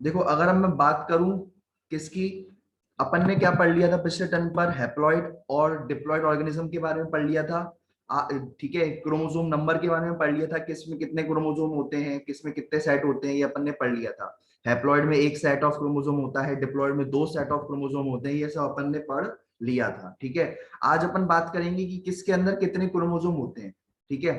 देखो अगर अब मैं बात करूं किसकी, अपन ने क्या पढ़ लिया था पिछले टर्म पर, हैप्लॉइड और डिप्लॉइड ऑर्गेनिज्म के बारे में पढ़ लिया था। ठीक है, क्रोमोसोम नंबर के बारे में पढ़ लिया था, किस में कितने क्रोमोसोम होते हैं, किस में कितने सेट होते हैं, ये अपन ने पढ़ लिया था। हैप्लॉइड में एक सेट ऑफ क्रोमोसोम होता है, डिप्लॉइड में दो सेट ऑफ क्रोमोसोम होते हैं, ये सब अपन ने पढ़ लिया था। ठीक है, आज अपन बात करेंगे कि किसके अंदर कितने क्रोमोसोम होते हैं। ठीक है,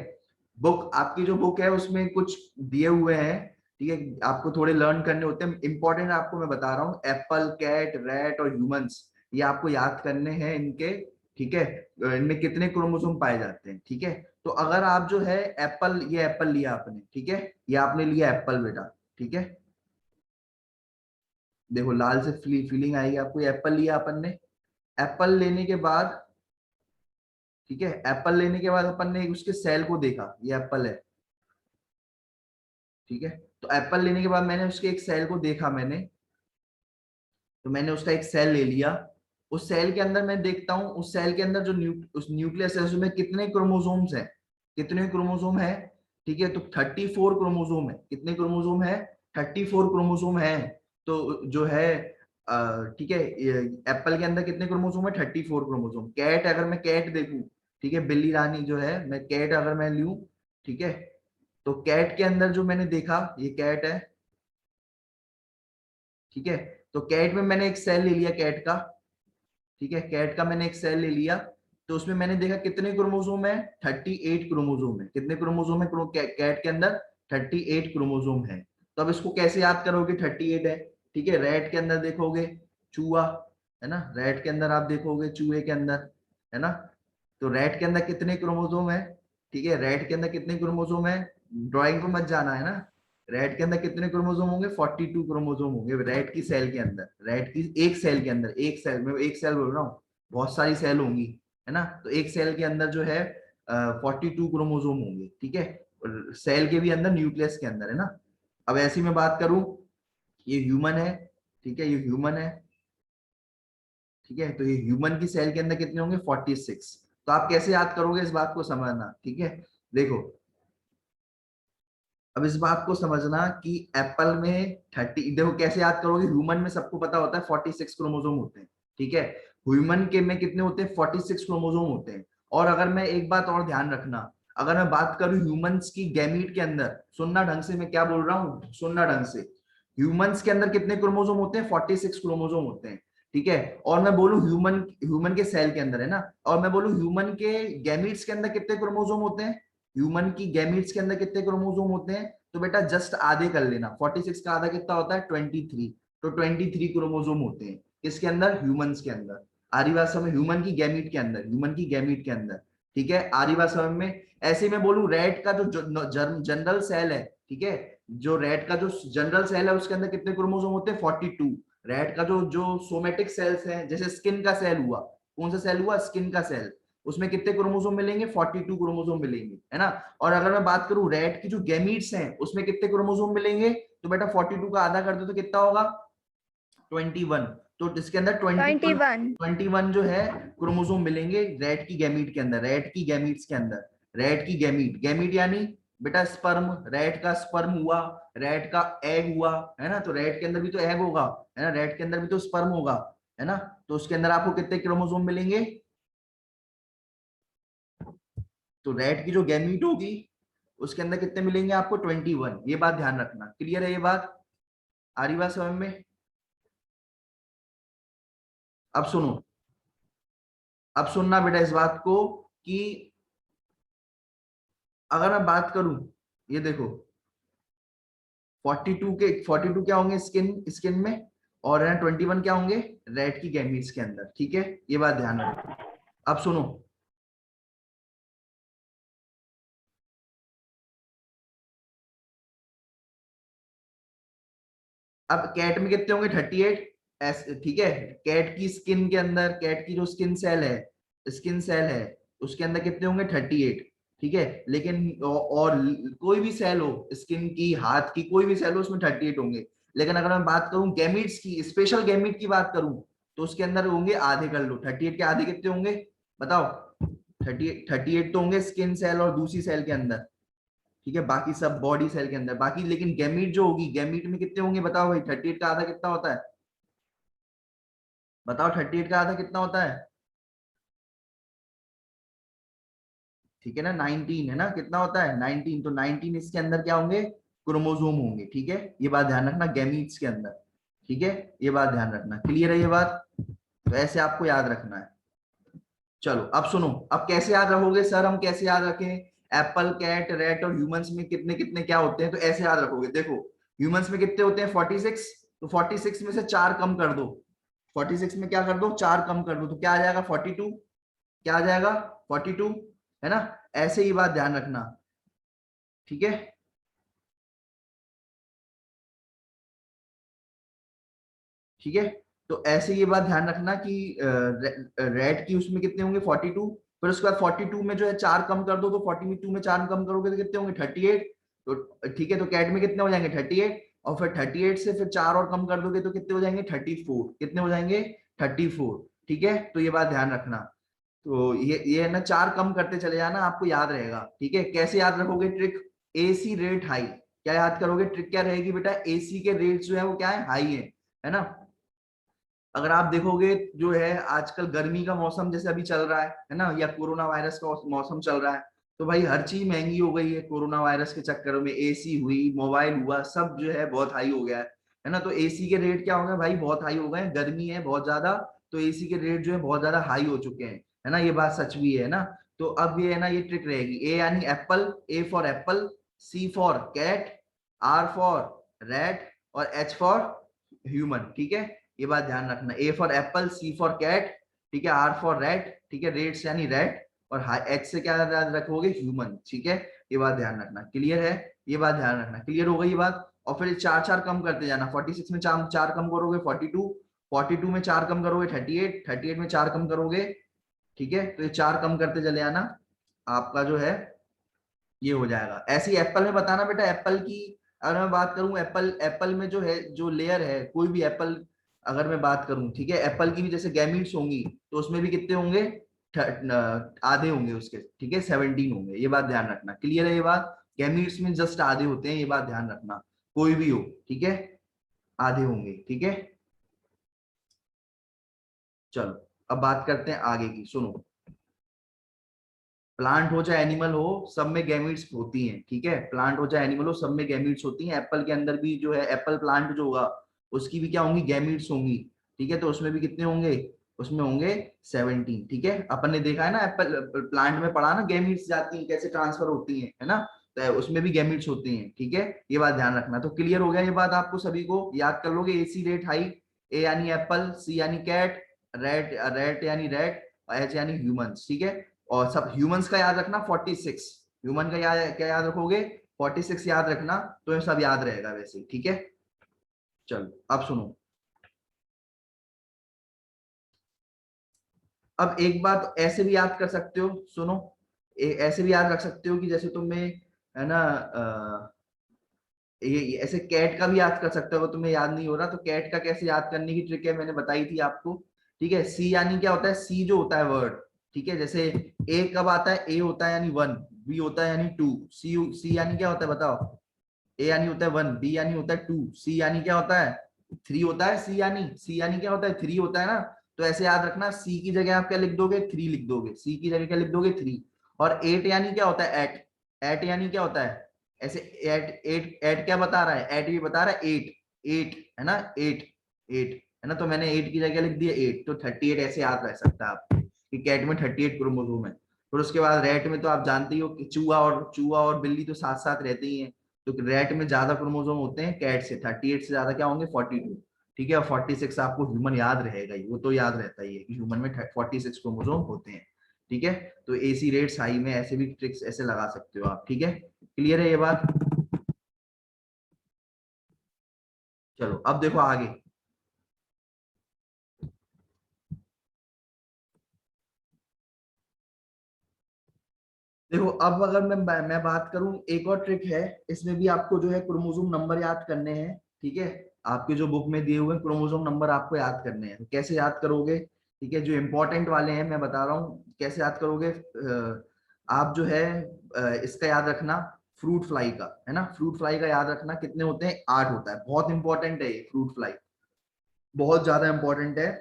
बुक आपकी जो बुक है उसमें कुछ दिए हुए हैं। ठीक है, आपको थोड़े लर्न करने होते हैं, इंपॉर्टेंट आपको मैं बता रहा हूँ, एप्पल, कैट, रैट और ह्यूमंस, ये आपको याद करने हैं इनके। ठीक है, इनमें कितने क्रोमोसोम पाए जाते हैं। ठीक है, तो अगर आप जो है एप्पल, ये एप्पल लिया आपने, ठीक है, ये आपने लिया एप्पल बेटा। ठीक है, देखो लाल से फीलिंग आएगी आपको, ये एप्पल लिया अपन ने। एप्पल लेने के बाद, ठीक है, एप्पल लेने के बाद अपन ने उसके सेल को देखा, ये एप्पल है। ठीक है, तो एप्पल लेने के बाद मैंने उसके एक सेल को देखा मैंने, तो मैंने उसका एक सेल ले लिया। उस सेल के अंदर मैं देखता हूँ, उस सेल के अंदर जो उस न्यूक्लियस है उसमें कितने क्रोमोसोम्स हैं, कितने क्रोमोसोम है। ठीक है, तो 34 क्रोमोसोम है। कितने क्रोमोसोम है? 34 क्रोमोसोम है। तो जो है ठीक है, एप्पल के अंदर कितने क्रोमोसोम है? 34 क्रोमोसोम। कैट, अगर मैं कैट देखूं, ठीक है, बिल्ली रानी जो है, मैं कैट अगर मैं लूं, ठीक है, तो कैट के अंदर जो मैंने देखा, ये कैट है। ठीक है, तो कैट में मैंने एक सेल ले लिया कैट का। ठीक है, कैट का मैंने एक सेल ले लिया, तो उसमें मैंने देखा कितने क्रोमोसोम है? 38 क्रोमोसोम है। कितने क्रोमोसोम है कैट के अंदर? 38 क्रोमोसोम है। तो अब इसको कैसे याद करोगे? 38 है। ठीक है, रैट के अंदर देखोगे, चूहा है ना, रैट के अंदर आप देखोगे, चूहे के अंदर, है ना, तो रैट के अंदर कितने क्रोमोसोम है? ठीक है, रैट के अंदर कितने क्रोमोसोम है? ड्राइंग पे मत जाना, है ना। रैट के अंदर कितने क्रोमोसोम होंगे? 42 क्रोमोसोम होंगे रैट की सेल के अंदर, रैट की एक सेल के अंदर, एक सेल में, एक सेल बोल रहा हूँ, बहुत सारी सेल होंगी, है ना, तो एक सेल के अंदर जो है 42 क्रोमोसोम होंगे। ठीक है, सेल के भी अंदर, न्यूक्लियस के अंदर, है ना। अब ऐसी मैं बात करूं, ये ह्यूमन है। ठीक है, ये ह्यूमन है। ठीक है, तो ये ह्यूमन की सेल के अंदर कितने होंगे? 46। तो आप कैसे याद करोगे, इस बात को समझना। ठीक है, देखो अब इस बात को समझना कि एप्पल में 30, देखो कैसे याद करोगे, ह्यूमन में सबको पता होता है 46 क्रोमोसोम होते हैं। ठीक है, ह्यूमन के में कितने होते हैं? 46 क्रोमोसोम होते हैं। और अगर मैं एक बात और ध्यान रखना, अगर मैं बात करूं ह्यूमंस की गैमीट के अंदर, सुनना ढंग से मैं क्या बोल रहा हूं, सुनना ढंग से, ह्यूमंस के अंदर कितने क्रोमोसोम होते हैं? 46 क्रोमोसोम होते हैं। ठीक है, और मैं बोलूं ह्यूमन, ह्यूमन के सेल के अंदर, है ना, और मैं बोलूं ह्यूमन के गैमीट्स के अंदर कितने क्रोमोसोम होते हैं, ह्यूमन की गैमीट्स के अंदर कितने क्रोमोसोम होते हैं, तो बेटा जस्ट आधे कर लेना, 46 का आधा कितना होता है? 23। तो 23 क्रोमोसोम होते हैं किसके अंदर? ह्यूमंस के अंदर। आरी बात समझ, ह्यूमन की गैमीट के अंदर, ह्यूमन की गैमीट के अंदर। ठीक है, आरी बात समझ में। ऐसे में बोलूं, रैट का जो जनरल सेल है, ठीक है, जो रैट का जो जनरल सेल है उसके अंदर कितने क्रोमोसोम होते हैं? 42। रैट का जो जो सोमेटिक सेल्स हैं, जैसे स्किन का सेल हुआ, कौन सा सेल हुआ? स्किन का सेल, उसमें कितने क्रोमोसोम मिलेंगे? 42 क्रोमोसोम मिलेंगे, है ना। और अगर मैं बात करूं रैट की जो गैमीट्स हैं उसमें कितने क्रोमोसोम मिलेंगे, तो बेटा 42 का आधा कर दो तो कितना होगा? 21। तो इसके अंदर 21, 21। 21 जो है क्रोमोसोम मिलेंगे रैट की गैमीट के अंदर, रैट की गैमीट्स के अंदर। रैट की गैमीट, गैमीट यानी बेटा स्पर्म, रैट का स्पर्म हुआ, रैट का एग हुआ, है ना, तो रैट के अंदर भी तो एग होगा, है ना, रैट के अंदर भी तो स्पर्म होगा, है ना, तो उसके अंदर आपको कितने क्रोमोसोम मिलेंगे? तो रैट की जो गैमीट होगी उसके अंदर कितने मिलेंगे आपको? 21। ये बात ध्यान रखना, क्लियर है ये बात? आ रही बात समझ में? अब सुनो, अब सुनना बेटा इस बात को कि अगर मैं बात करूं, ये देखो 42 क्या होंगे स्किन, स्किन में, और 21 क्या होंगे रेड की गैमीट्स के अंदर। ठीक है, ये बात ध्यान रखो। अब सुनो, अब कैट में कितने होंगे? 38। ठीक है, कैट की स्किन के अंदर, कैट की जो स्किन सेल है, स्किन सेल है, उसके अंदर कितने होंगे? 38। ठीक है, लेकिन और कोई भी सेल हो, स्किन की, हाथ की, कोई भी सेल हो, उसमें 38 होंगे। लेकिन अगर मैं बात करूं गैमीट्स की, स्पेशल गैमीट की बात करूं, तो उसके अंदर होंगे आधे, कर लो 38 के आधे कितने होंगे बताओ? 38 तो होंगे स्किन सेल और दूसरी सेल के अंदर। ठीक है, बाकी सब बॉडी सेल के अंदर, बाकी लेकिन गैमीट जो होगी, गैमीट में कितने होंगे बताओ भाई, 38 का आधा कितना होता है, बताओ 38 का आधा कितना होता है, ठीक है ना, 19 है ना, कितना होता है 19, तो 19 इसके अंदर क्या होंगे, क्रोमोसोम होंगे, ठीक है, ये बात ध्यान रखना, गैमीट्स के अंदर, ठीक है, ये बात ध्यान रखना, क्लियर है ये बात, तो ऐसे आपको याद रखना है। चलो अब सुनो, अब कैसे याद रखोगे सर, हम कैसे याद रखें, एप्पल, कैट, रैट और ह्यूमंस में कितने कितने क्या होते हैं, तो ऐसे याद रखोगे, देखो ह्यूमंस में कितने होते हैं 46, तो 46 में से चार कम कर दो, 46 में क्या कर दो, चार कम कर दो, तो क्या आ जाएगा 42, क्या आ जाएगा 42, है ना, ऐसे ही बात ध्यान रखना, ठीक है, ठीक है, तो ऐसे ये बात ध्यान रखना कि रेड की उसमें कितने होंगे 42, फिर उसके बाद 42 में जो है चार कम कर दो, तो 42 में चार कम करोगे तो कितने होंगे 38, तो ठीक है, तो कैट में कितने हो जाएंगे 38, और फिर 38 से फिर चार और कम कर दोगे तो कितने हो जाएंगे 34, कितने हो जाएंगे 34, ठीक है, तो ये बात ध्यान रखना, तो ये है ना, चार कम करते चले जाना, आपको याद रहेगा, ठीक है, कैसे याद रखोगे ट्रिक, एसी रेट हाई, क्या याद करोगे ट्रिक क्या रहेगी बेटा, एसी के रेट जो है वो क्या है, हाई है ना, अगर आप देखोगे जो है आजकल गर्मी का मौसम जैसे अभी चल रहा है ना, या कोरोना वायरस का मौसम चल रहा है, तो भाई हर चीज महंगी हो गई है, कोरोना वायरस के चक्कर में एसी हुई, मोबाइल हुआ, सब जो है बहुत हाई हो गया है ना, तो एसी के रेट क्या हो गए भाई, बहुत हाई हो गए हैं, गर्मी है बहुत ज्यादा, तो एसी के रेट जो है बहुत ज्यादा हाई हो चुके हैं, है ना, ये बात सच भी है ना, तो अब ये है ना, ये ट्रिक रहेगी, ए यानी apple, A for apple, C for cat, R for rat, और एच फॉर ह्यूमन, ठीक है, ये बात ध्यान रखना, A for apple, C for cat, ठीक है, आर फॉर रैट, ठीक है, रेट्स यानी रैट, और एच से क्या याद रखोगे ह्यूमन, ठीक है, ये बात ध्यान रखना, क्लियर है, ये बात ध्यान रखना, क्लियर हो गई ये बात, और फिर चार चार कम करते जाना, 46 में चार चार कम करोगे 42, 42 में चार कम करोगे 38, 38 में चार कम करोगे, ठीक है, तो ये चार कम करते चले आना, आपका जो है ये हो जाएगा, ऐसे ही एप्पल में बताना बेटा, एप्पल की अगर मैं बात करूं, एप्पल एप्पल में जो है जो लेयर है, कोई भी एप्पल अगर मैं बात करूं, ठीक है, एप्पल की भी जैसे गैमीट्स होंगी, तो उसमें भी कितने होंगे, आधे होंगे उसके, ठीक है, 17 होंगे, ये बात ध्यान रखना, क्लियर है ये बात, गैमीट्स में जस्ट आधे होते हैं, ये बात ध्यान रखना, कोई भी हो, ठीक है, आधे होंगे, ठीक है, चलो अब बात करते हैं आगे की, सुनो, प्लांट हो चाहे एनिमल हो, सब में गैमीट्स होती हैं, ठीक है, प्लांट हो चाहे एनिमल हो, सब में गैमीट्स होती हैं, एप्पल के अंदर भी जो है एप्पल प्लांट जो होगा उसकी भी क्या होंगी, गैमीट्स होंगी, ठीक है, तो उसमें भी कितने होंगे, उसमें होंगे 17, ठीक है, अपन ने देखा है ना एप्पल प्लांट में पढ़ा ना, गैमीट्स जाती हैं कैसे ट्रांसफर होती है ना, तो उसमें भी गैमीट्स होती हैं, ठीक है, ये बात ध्यान रखना, तो क्लियर हो गया ये बात, आपको सभी को याद कर लोगे, एसी रेट हाई, ए यानी एप्पल, सी यानी कैट, रेट रेट यानी रेट, एच यानी ह्यूमंस, ठीक है, और सब ह्यूमंस का याद रखना 46, ह्यूमन का याद क्या याद रखोगे 46 याद रखना, तो ये सब याद रहेगा वैसे, ठीक है, चलो अब सुनो, अब एक बात ऐसे भी याद कर सकते हो, सुनो, ऐसे भी याद रख सकते हो कि जैसे तुम्हें है ना ये ऐसे कैट का भी याद कर सकते हो, तुम्हें याद नहीं हो रहा तो कैट का कैसे याद करने की ट्रिक है मैंने बताई थी आपको, ठीक है, सी यानी क्या होता है, सी जो होता है वर्ड, ठीक है, जैसे ए कब आता है, ए होता है यानी वन, बी होता है यानी टू, सी सी यानी क्या होता है बताओ, ए यानी होता है वन, बी यानी होता है टू, सी यानी क्या होता है थ्री होता है, सी यानी क्या होता है थ्री होता है ना, तो ऐसे याद रखना, सी की जगह आप क्या लिख दोगे, थ्री लिख दोगे, सी की जगह क्या लिख दोगे थ्री, और एट यानी क्या होता है एट, एट यानी क्या होता है ऐसे, एट एट एट क्या बता रहा है, एट भी बता रहा है एट, एट है ना, एट एट है ना, तो मैंने एट की जगह लिख दिया एट, तो 38 ऐसे याद रह सकता है आप कि कैट में 38 क्रोमोसोम है, फिर उसके बाद रैट में तो आप जानते ही हो कि चूहा और बिल्ली तो साथ साथ रहते ही हैं, तो रैट में ज्यादा क्रोमोसोम होते हैं कैट से, 38 से ज्यादा क्या होंगे 42, ठीक है, और 46 आपको ह्यूमन याद रहेगा ही, वो तो याद रहता ही है कि ह्यूमन में 46 क्रोमोसोम होते हैं, ठीक है, तो एसी रेट्स हाई में ऐसे भी ट्रिक्स ऐसे लगा सकते हो आप, ठीक है, क्लियर है ये बात, चलो अब देखो आगे, देखो अब अगर मैं बात करूं, एक और ट्रिक है, इसमें भी आपको जो है क्रोमोसोम नंबर याद करने हैं, ठीक है, आपके जो बुक में दिए हुए क्रोमोसोम नंबर आपको याद करने हैं, तो कैसे याद करोगे, ठीक है, जो इंपॉर्टेंट वाले हैं मैं बता रहा हूँ कैसे याद करोगे, आप जो है इसका याद रखना, फ्रूट फ्लाई का, है ना। फ्रूट फ्लाई का याद रखना कितने होते हैं, 8 होता है। बहुत इंपॉर्टेंट है ये फ्रूट फ्लाई, बहुत ज्यादा इंपॉर्टेंट है।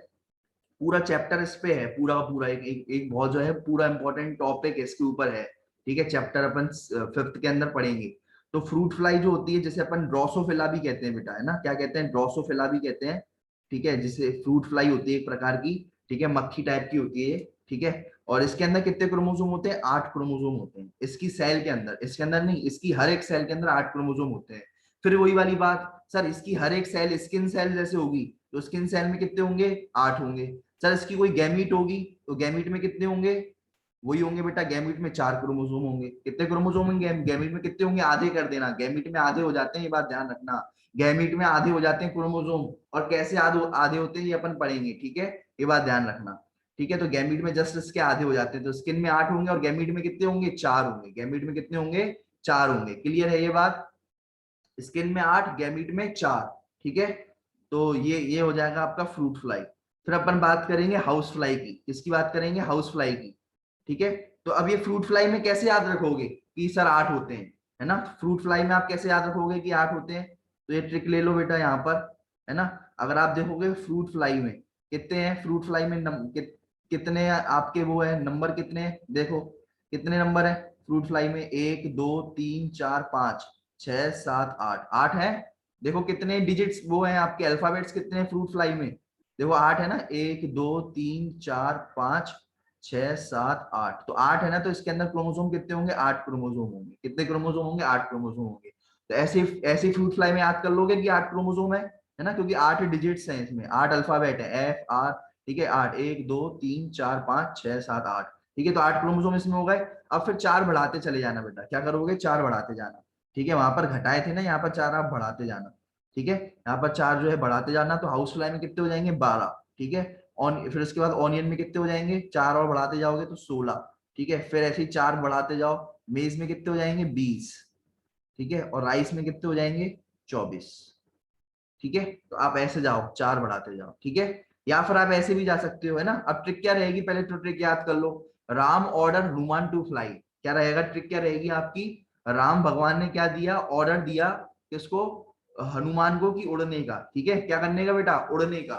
पूरा चैप्टर इस पे है, पूरा का पूरा एक बहुत जो है पूरा इंपॉर्टेंट टॉपिक इसके ऊपर है, ठीक है। चैप्टर अपन 5th के अंदर पढ़ेंगे। तो फ्रूट फ्लाई जो होती है, जैसे अपन ड्रोसोफिला भी कहते हैं बेटा, है ना, क्या कहते हैं, ड्रोसोफिला भी कहते हैं, ठीक है। जिसे फ्रूट फ्लाई होती है एक प्रकार की, ठीक है, मक्खी टाइप की होती है ये, ठीक है। और इसके अंदर कितने क्रोमोसोम होते हैं, 8 क्रोमोसोम होते हैं इसकी सेल के अंदर, इसके अंदर नहीं, इसकी हर एक सेल के अंदर 8 क्रोमोसोम होते हैं। फिर वही वाली बात, सर इसकी हर एक सेल स्किन सेल जैसे होगी, तो स्किन सेल में कितने होंगे, 8 होंगे। सर इसकी कोई गैमीट होगी, तो गैमीट में कितने होंगे, वही होंगे बेटा, गैमीट में 4 क्रोमोसोम होंगे। कितने क्रोमोसोम होंगे गैमीट में, कितने होंगे, आधे कर देना, गैमीट में आधे हो जाते हैं, ये बात ध्यान रखना। गैमीट में आधे हो जाते हैं क्रोमोसोम, और कैसे आधे आधे होते हैं ये अपन पढ़ेंगे, ठीक है, ये बात ध्यान रखना, ठीक है। तो गैमीट में जस्ट इसके आधे हो जाते हैं, तो स्किन में 8 होंगे और गैमीट में कितने होंगे, 4 होंगे। गैमीट में कितने होंगे, 4 होंगे। क्लियर है ये बात, स्किन में 8, गैमीट में 4, ठीक है। तो ये हो जाएगा आपका फ्रूट फ्लाई। फिर अपन बात करेंगे हाउस फ्लाई की, किसकी बात करेंगे, हाउस फ्लाई की, ठीक है। तो अब ये फ्रूट फ्लाई में कैसे याद रखोगे कि सर 8 होते हैं, है ना। फ्रूट फ्लाई में आप कैसे याद रखोगे कि 8 होते हैं, तो ये ट्रिक ले लो बेटा यहाँ पर, है ना। अगर आप देखोगे फ्रूट फ्लाई में कितने हैं, फ्रूट फ्लाई में कितने आपके वो है नंबर, कितने हैं देखो, कितने नंबर है फ्रूट फ्लाई में, 1 2 3 4 5 6 7 8, 8 है। देखो कितने डिजिट्स वो हैं आपके, अल्फाबेट्स कितने हैं फ्रूट फ्लाई में, देखो 8 है ना, 1 2 3 4 5 6 7 8, तो 8 है ना। तो इसके अंदर क्रोमोसोम कितने होंगे, 8 क्रोमोसोम होंगे। कितने क्रोमोसोम होंगे, 8 क्रोमोसोम होंगे। तो ऐसे ऐसे फ्रूट फ्लाई में याद कर लोगे कि 8 क्रोमोसोम है ना, क्योंकि 8 डिजिट्स हैं इसमें, 8 अल्फाबेट है, एफ आर, ठीक है। 8, 1 2 3 4 5 6 7 8, ठीक है। तो 8 क्रोमोसोम इसमें हो गए। अब फिर 4 बढ़ाते चले जाना बेटा, क्या करोगे, 4 बढ़ाते जाना, ठीक है। वहां पर घटाए थे ना, यहाँ पर 4 आप बढ़ाते जाना, ठीक है। यहाँ पर 4 जो है बढ़ाते जाना, तो हाउस फ्लाई में कितने हो जाएंगे, 12, ठीक है। ऑन फिर उसके बाद ऑनियन में कितने हो जाएंगे, 4 और बढ़ाते जाओगे तो 16, ठीक है। फिर ऐसे ही 4 बढ़ाते जाओ, मेज में कितने हो जाएंगे, 20, ठीक है। और राइस में कितने हो जाएंगे, 24, ठीक है। तो आप ऐसे जाओ, 4 बढ़ाते जाओ, ठीक है। या फिर आप ऐसे भी जा सकते हो, है ना। अब ट्रिक क्या रहेगी, पहले तो ट्रिक याद कर लो, Ram order Hanuman to fly, क्या रहेगा ट्रिक, क्या रहेगी आपकी, राम भगवान ने क्या दिया, ऑर्डर दिया किसको, हनुमान को, कि उड़ने का, ठीक है, क्या करने का बेटा, उड़ने का।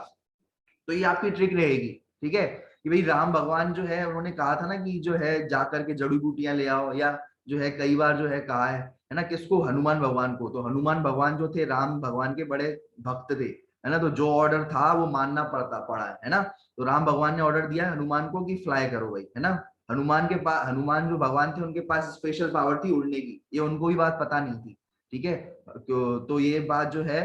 तो ये आपकी ट्रिक रहेगी, ठीक है, कि भाई राम भगवान जो है उन्होंने कहा था ना कि जो है जाकर के जड़ी बूटियां ले आओ, या जो है कई बार जो है कहा है ना, किसको, हनुमान भगवान को। तो हनुमान भगवान जो थे राम भगवान के बड़े भक्त थे, है ना। तो जो ऑर्डर था वो मानना पड़ा है ना। तो राम भगवान ने ऑर्डर दिया हनुमान को कि फ्लाई करो भाई, है ना। हनुमान के पास, हनुमान जो भगवान थे उनके पास स्पेशल पावर थी उड़ने की, ये उनको भी बात पता नहीं थी, ठीक है। तो ये बात जो है,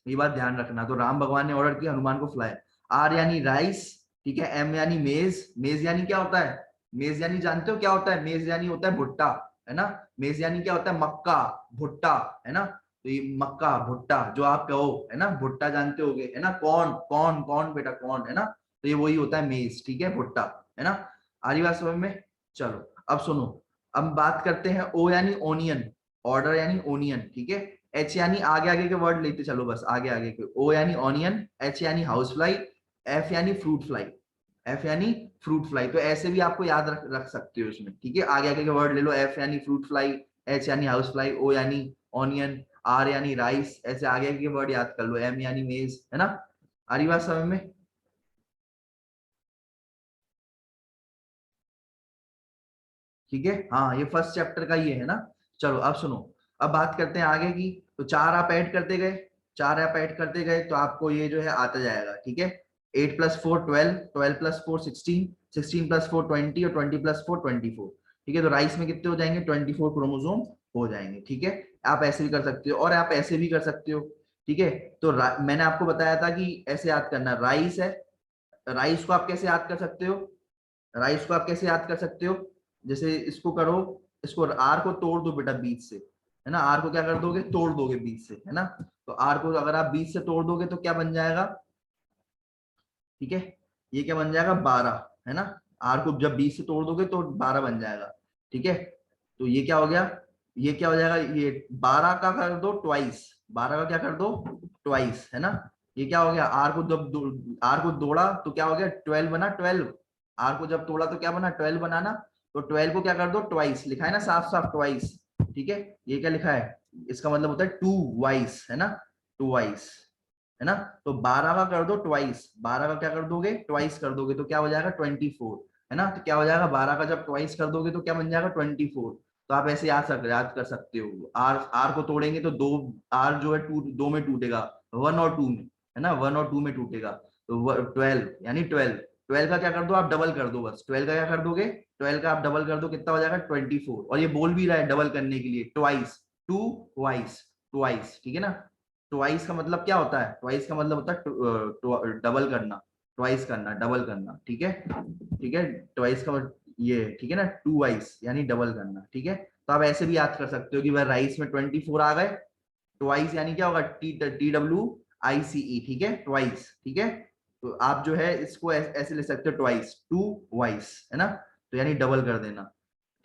ये बात ध्यान रखना। तो राम भगवान ने ऑर्डर किया हनुमान को फ्लाई। आर यानी राइस, ठीक है। एम यानी मेज, मेज यानी क्या होता है, मेज यानी जानते हो क्या होता है, मेज यानी होता है भुट्टा, है ना। मेज यानी क्या होता है, मक्का, भुट्टा, है ना। तो ये मक्का भुट्टा जो आप कहो, है ना, भुट्टा जानते होगे, है ना, कौन कौन कौन बेटा, कौन, है ना। तो ये वही होता है मेज, ठीक है, भुट्टा, है ना। आ रही बात समझ में, चलो अब सुनो। अब बात करते हैं ओ यानी ओनियन, ऑर्डर यानी ओनियन, ठीक है। एच यानी आगे आगे के वर्ड लेते चलो, बस आगे आगे के, ओ यानी ऑनियन, एच यानी हाउस फ्लाई, एफ यानी फ्रूट फ्लाई, एफ यानी फ्रूट फ्लाई। तो ऐसे भी आपको याद रख सकते हो इसमें, ठीक है। आगे आगे के वर्ड ले लो, एफ यानी फ्रूट फ्लाई, एच यानी हाउस फ्लाई, ओ यानी ऑनियन, आर यानी राइस, ऐसे आगे आगे के वर्ड याद कर लो, एम यानी मेज, है ना। आ रही बात समझ में, ठीक है। हाँ, ये फर्स्ट चैप्टर का ही है ना। चलो अब सुनो, अब बात करते हैं आगे की। तो 4 आप ऐड करते गए, 4 आप ऐड करते गए, तो आपको ये जो है आता जाएगा, ठीक है। 8 + 4 12, 12 + 4 16, 16 + 4 20, और 20 + 4 24, ठीक है। तो राइस में कितने हो जाएंगे, 24 क्रोमोसोम हो जाएंगे, ठीक है। आप ऐसे भी कर सकते हो और आप ऐसे भी कर सकते हो, ठीक है। तो मैंने आपको बताया था कि ऐसे याद करना, राइस है, राइस को आप कैसे याद कर सकते हो, राइस को आप कैसे याद कर सकते हो, जैसे इसको करो, इसको आर को तोड़ दो बेटा बीच से, है ना। आर को क्या कर दोगे, तोड़ दोगे बीच से, है ना। तो आर को अगर आप बीच से तोड़ दोगे तो क्या बन जाएगा, ठीक है, ये क्या बन जाएगा, 12, है ना। आर को जब बीच से तोड़ दोगे तो 12 बन जाएगा, ठीक है। तो ये क्या हो गया, ये क्या हो जाएगा, ये 12 का कर दो ट्वाइस, 12 का क्या कर दो ट्वाइस, है ना। ये क्या हो गया, आर को जब आर को तोड़ा तो क्या हो गया, 12 बना, 12, आर को जब तोड़ा तो क्या बना, 12 बना ना। तो 12 को क्या कर दो ट्वाइस, लिखा है ना साफ साफ ट्वाइस, ठीक है, ये क्या लिखा है, इसका मतलब होता है टू वाइस, है ना, टू वाइस, है ना। तो 12 का कर दो ट्वाइस, 12 का क्या कर दोगे, ट्वाइस कर दोगे तो क्या हो जाएगा 24, है ना। तो क्या हो जाएगा 12 का जब ट्वाइस कर दोगे तो क्या बन जाएगा 24। तो आप ऐसे याद कर सकते हो, आर आर को तोड़ेंगे तो दो, आर जो है टू, दो में टूटेगा, वन और टू में, है ना, वन और टू में टूटेगा। तो 12 यानी 12, 12 का क्या कर दो आप डबल कर दो, बस 12 का क्या कर दोगे, 12 का आप डबल कर दो कितना हो जाएगा 24। और ये बोल भी रहा है डबल करने के लिए, ट्वाइस, टू वाइस, ट्वाइस, ठीक है ना। ट्वाइस का मतलब क्या होता है, ट्वाइस का मतलब होता है डबल करना, ट्वाइस करना, डबल करना, ठीक है, ठीक है। ट्वाइस का ये ठीक है ना, टू वाइस यानी डबल करना, ठीक है। तो आप ऐसे भी याद कर सकते हो कि भाई राइस में 24 आ गए, ट्वाइस यानी क्या होगा, TWICE, ठीक है, ट्वाइस, ठीक है। तो आप जो है इसको ऐसे ले सकते हो, ट्वाइस, टू वाइस, है ना। तो यानी डबल कर देना,